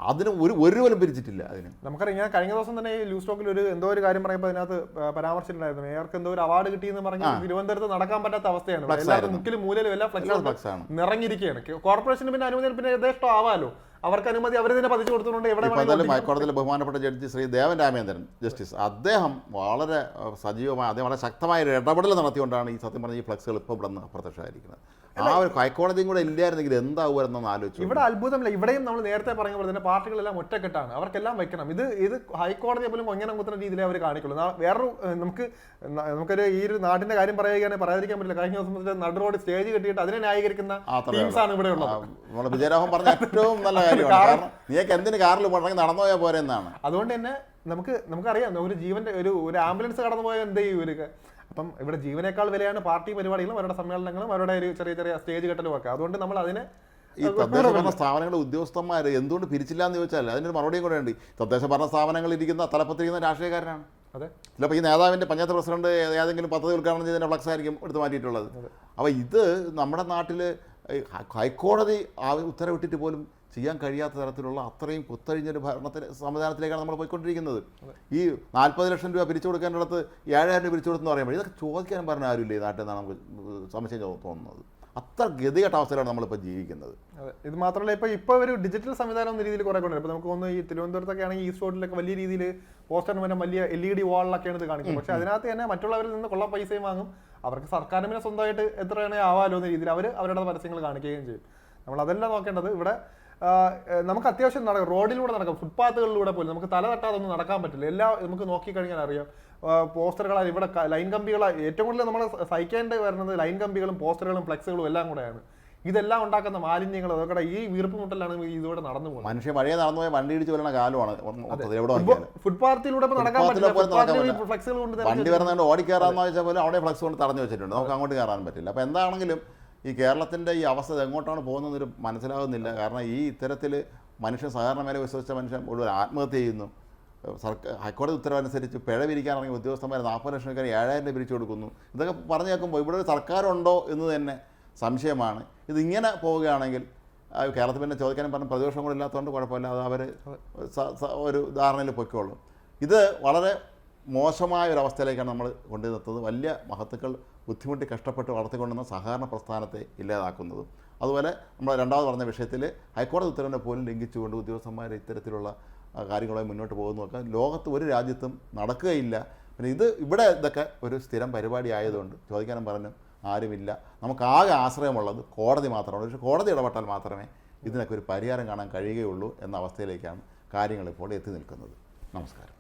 അതിന് ഒരു പോലും പിരിച്ചിട്ടില്ല. അതിന് നമുക്കറിയാം, ഞാൻ കഴിഞ്ഞ ദിവസം തന്നെ ഈ ലൂസ് ടോക്കിൽ എന്തോ ഒരു കാര്യം പറയുമ്പോൾ അതിനകത്ത് പരാമർശിച്ചിട്ടുണ്ടായിരുന്നു, മേയർക്ക് എന്തോ ഒരു അവാർഡ് കിട്ടിയെന്ന് പറഞ്ഞ് തിരുവനന്തപുരത്ത് നടക്കാൻ പറ്റാത്ത അവസ്ഥയാണ്. എല്ലാവരും മുക്കിലും മൂലയിലും എല്ലാം ഫ്ലക്സ് നിറഞ്ഞിരിക്കുകയാണ്. കോർപ്പറേഷന് പിന്നെ അനുമതി പിന്നെ യഥേഷ്ടം ആവാലോ, അവർക്ക് അനുമതി അവർ തന്നെ പതിച്ചു കൊടുത്തുകൊണ്ട് എവിടെ ഹൈക്കോടതിയിലെ ബഹുമാനപ്പെട്ട ജഡ്ജി ശ്രീ ദേവൻ രാമേന്ദ്രൻ ജസ്റ്റിസ്, അദ്ദേഹം വളരെ സജീവമായ, അദ്ദേഹം വളരെ ശക്തമായ ഒരു ഇടപെടൽ നടത്തിക്കൊണ്ടാണ് ഈ സത്യം പറഞ്ഞ ഈ ഫ്ലക്സുകൾ ഇപ്പോൾ ഇവിടെ നിന്ന് അപ്രത്യക്ഷമായിരിക്കുന്നത്. ആ ഒരു ഹൈക്കോടതിയും കൂടെ ഇല്ലായിരുന്നെങ്കിൽ എന്താവുമെന്നൊന്ന് ആലോചിച്ചു. ഇവിടെ അത്ഭുതമില്ല. ഇവിടെയും നമ്മൾ നേരത്തെ പറഞ്ഞ പോലെ തന്നെ പാർട്ടികളെല്ലാം ഒറ്റക്കെട്ടാണ്, അവർക്കെല്ലാം വെക്കണം. ഇത് ഹൈക്കോടതിയെ പോലും കൊഞ്ഞനം കുത്തുന്ന രീതിയിലേ അവർ കാണിക്കുള്ളൂ. വേറൊരു നമുക്കൊരു ഈ ഒരു നാടിന്റെ കാര്യം പറയുകയാണെങ്കിൽ പറയാതിരിക്കാൻ പറ്റില്ല. കഴിഞ്ഞ ദിവസം നടു റോഡ് സ്റ്റേജ് കെട്ടിയിട്ട് അതിനെ ന്യായീകരിക്കുന്ന ടീംസാണ് ഇവിടെ ഉള്ളത്. വിജയരാഘവൻ പറഞ്ഞ ഏറ്റവും നല്ല കാര്യമാണ്. കാരണം നീക്ക് എന്തിന് കാറിൽ പോകണമെങ്കിൽ നടന്നു പോയാൽ പോരെ എന്നാണ്. അതുകൊണ്ട് തന്നെ നമുക്കറിയാം, ഒരു ജീവന്റെ ഒരു ആംബുലൻസ് കടന്നു പോയാൽ എന്ത് ചെയ്യും ഇവർക്ക്. അപ്പം ഇവിടെ ജീവനേക്കാൾ വിലയാണ് പാർട്ടി പരിപാടികളും അവരുടെ സമ്മേളനങ്ങളും അവരുടെ ഒരു ചെറിയ സ്റ്റേജ് കെട്ടലും ഒക്കെ. അതുകൊണ്ട് നമ്മൾ അതിനെ ഈ തദ്ദേശ ഭരണ സ്ഥാപനങ്ങളുടെ ഉദ്യോഗസ്ഥന്മാർ എന്തുകൊണ്ട് പിരിച്ചില്ല എന്ന് ചോദിച്ചാൽ അതിനൊരു മറുപടിയും കൂടെ ഉണ്ട്. തദ്ദേശ ഭരണ സ്ഥാപനങ്ങളിൽ ഇരിക്കുന്ന തലപ്പത്തിരിക്കുന്ന രാഷ്ട്രീയക്കാരനാണ്. അതെ, ചിലപ്പോൾ ഈ നേതാവിൻ്റെ പഞ്ചായത്ത് പ്രസിഡന്റ് ഏതെങ്കിലും പദ്ധതി ഉദ്ഘാടനം ചെയ്തതിൻ്റെ ഫ്ലക്സ് ആയിരിക്കും എടുത്ത് മാറ്റിയിട്ടുള്ളത്. അപ്പോൾ ഇത് നമ്മുടെ നാട്ടിൽ ഹൈക്കോടതി ഉത്തരവിട്ടിട്ട് പോലും ചെയ്യാൻ കഴിയാത്ത തരത്തിലുള്ള അത്രയും കുത്തഴിഞ്ഞൊരു സംവിധാനത്തിലേക്കാണ് നമ്മൾ പോയിക്കൊണ്ടിരിക്കുന്നത്. ഈ 40 ലക്ഷം രൂപ പിരിച്ചു കൊടുക്കേണ്ടിടത്ത് 7,000 രൂപ പിരിച്ചു കൊടുത്തെന്ന് പറയുമ്പോൾ ഇതൊക്കെ ചോദിക്കാൻ പറഞ്ഞ ആരുമില്ല ഈ നാട്ടിൽ നിന്നാണ് നമുക്ക് സംശയം തോന്നുന്നത്. അത്ര ഗതികെട്ട അവസ്ഥയിലാണ് നമ്മളിപ്പോൾ ജീവിക്കുന്നത്. അതെ, ഇത് മാത്രമല്ല ഇപ്പോൾ ഒരു ഡിജിറ്റൽ സംവിധാനം എന്ന രീതിയിൽ കുറേ കൊണ്ടുവരും. ഇപ്പോൾ നമുക്ക് തോന്നുന്നു ഈ തിരുവനന്തപുരത്തൊക്കെ ആണെങ്കിൽ ഈസ്റ്റ് റോഡിലൊക്കെ വലിയ രീതിയിൽ പോസ്റ്ററിന് പിന്നെ വലിയ LED വാളിലൊക്കെയാണ് ഇത് കാണിക്കുന്നത്. പക്ഷേ അതിനകത്ത് തന്നെ മറ്റുള്ളവരിൽ നിന്ന് കൊള്ള പൈസയും വാങ്ങും. അവർക്ക് സർക്കാരിന് പിന്നെ സ്വന്തമായിട്ട് എത്ര വേണേൽ ആവാലോ എന്ന രീതിയിൽ അവരുടെ പരസ്യങ്ങൾ കാണിക്കുകയും ചെയ്യും. നമ്മൾ അതെല്ലാം നോക്കേണ്ടത്. ഇവിടെ നമുക്ക് അത്യാവശ്യം റോഡിലൂടെ നടക്കാം, ഫുട്പാത്തുകളിലൂടെ പോലും നമുക്ക് തല തട്ടാതൊന്നും നടക്കാൻ പറ്റില്ല. എല്ലാം നമുക്ക് നോക്കിക്കഴിഞ്ഞാൽ അറിയാം. പോസ്റ്ററുകളാണ് ഇവിടെ, ലൈൻ കമ്പികളാണ് ഏറ്റവും കൂടുതൽ നമ്മൾ സഹിക്കേണ്ടി വരുന്നത്. ലൈൻ കമ്പികളും പോസ്റ്ററുകളും ഫ്ലെക്സുകളും എല്ലാം കൂടെയാണ്. ഇതെല്ലാം ഉണ്ടാക്കുന്ന മാലിന്യങ്ങൾ, അതൊക്കെ ഈ വീർപ്പ് മുട്ടലാണ് ഇതിലൂടെ നടന്നു പോകുന്നത്. മനുഷ്യ മഴയെ നടന്നു പോയാൽ വണ്ടി ഇടിച്ച് വരുന്ന കാലമാണ്. ഫുട്പാത്തിലൂടെ നടക്കാൻ പറ്റില്ല. വണ്ടി വരുന്നതുകൊണ്ട് ഓടിക്കയറാന്ന് വെച്ചാൽ പോലും അവിടെ ഫ്ലെക്സ് കൊണ്ട് തടഞ്ഞു വെച്ചിട്ടുണ്ട്, നമുക്ക് അങ്ങോട്ട് കയറാൻ പറ്റില്ല. അപ്പോൾ എന്താണെങ്കിലും ഈ കേരളത്തിൻ്റെ ഈ അവസ്ഥ എങ്ങോട്ടാണ് പോകുന്നതെന്നൊരു മനസ്സിലാകുന്നില്ല. കാരണം ഈ ഇത്തരത്തിൽ മനുഷ്യൻ സഹകരണ മേഖല വിശ്വസിച്ച മനുഷ്യൻ മുഴുവൻ ആത്മഹത്യ ചെയ്യുന്നു. ഹൈക്കോടതി ഉത്തരവനുസരിച്ച് പിഴ പിരിക്കാനാണെങ്കിൽ ഉദ്യോഗസ്ഥന്മാർ 40 ലക്ഷക്കാർ 7,000 രൂപ പിരിച്ചു കൊടുക്കുന്നു. ഇതൊക്കെ പറഞ്ഞു കേൾക്കുമ്പോൾ ഇവിടെ ഒരു സർക്കാരുണ്ടോ എന്ന് തന്നെ സംശയമാണ്. ഇതിങ്ങനെ പോവുകയാണെങ്കിൽ കേരളത്തിൽ പിന്നെ ചോദിക്കാനും പറഞ്ഞ പ്രതിപക്ഷം കൂടെ ഇല്ലാത്തതുകൊണ്ട് കുഴപ്പമില്ല, അത് അവർ ഒരു ധാരണയിൽ പൊയ്ക്കോളും. ഇത് വളരെ മോശമായ ഒരു അവസ്ഥയിലേക്കാണ് നമ്മൾ കൊണ്ടുവരുന്നത്. വലിയ മഹത്തുക്കൾ ബുദ്ധിമുട്ടി കഷ്ടപ്പെട്ട് വളർത്തിക്കൊണ്ടുവന്ന സഹകരണ പ്രസ്ഥാനത്തെ ഇല്ലാതാക്കുന്നതും. അതുപോലെ നമ്മൾ രണ്ടാമത് പറഞ്ഞ വിഷയത്തിൽ ഹൈക്കോടതി ഉത്തരവിനെ പോലും ലംഘിച്ചുകൊണ്ട് ഉദ്യോഗസ്ഥന്മാർ ഇത്തരത്തിലുള്ള കാര്യങ്ങളുമായി മുന്നോട്ട് പോകുന്നതൊക്കെ ലോകത്ത് ഒരു രാജ്യത്തും നടക്കുകയില്ല. പിന്നെ ഇവിടെ ഇതൊക്കെ ഒരു സ്ഥിരം പരിപാടി ആയതുകൊണ്ട് ചോദിക്കാനും പറഞ്ഞു ആരുമില്ല. നമുക്കാകെ ആശ്രയമുള്ളത് കോടതി മാത്രമാണ്. പക്ഷേ കോടതി ഇടപെട്ടാൽ മാത്രമേ ഇതിനൊക്കെ ഒരു പരിഹാരം കാണാൻ കഴിയുകയുള്ളൂ എന്ന അവസ്ഥയിലേക്കാണ് കാര്യങ്ങളിപ്പോൾ എത്തി നിൽക്കുന്നത്. നമസ്കാരം.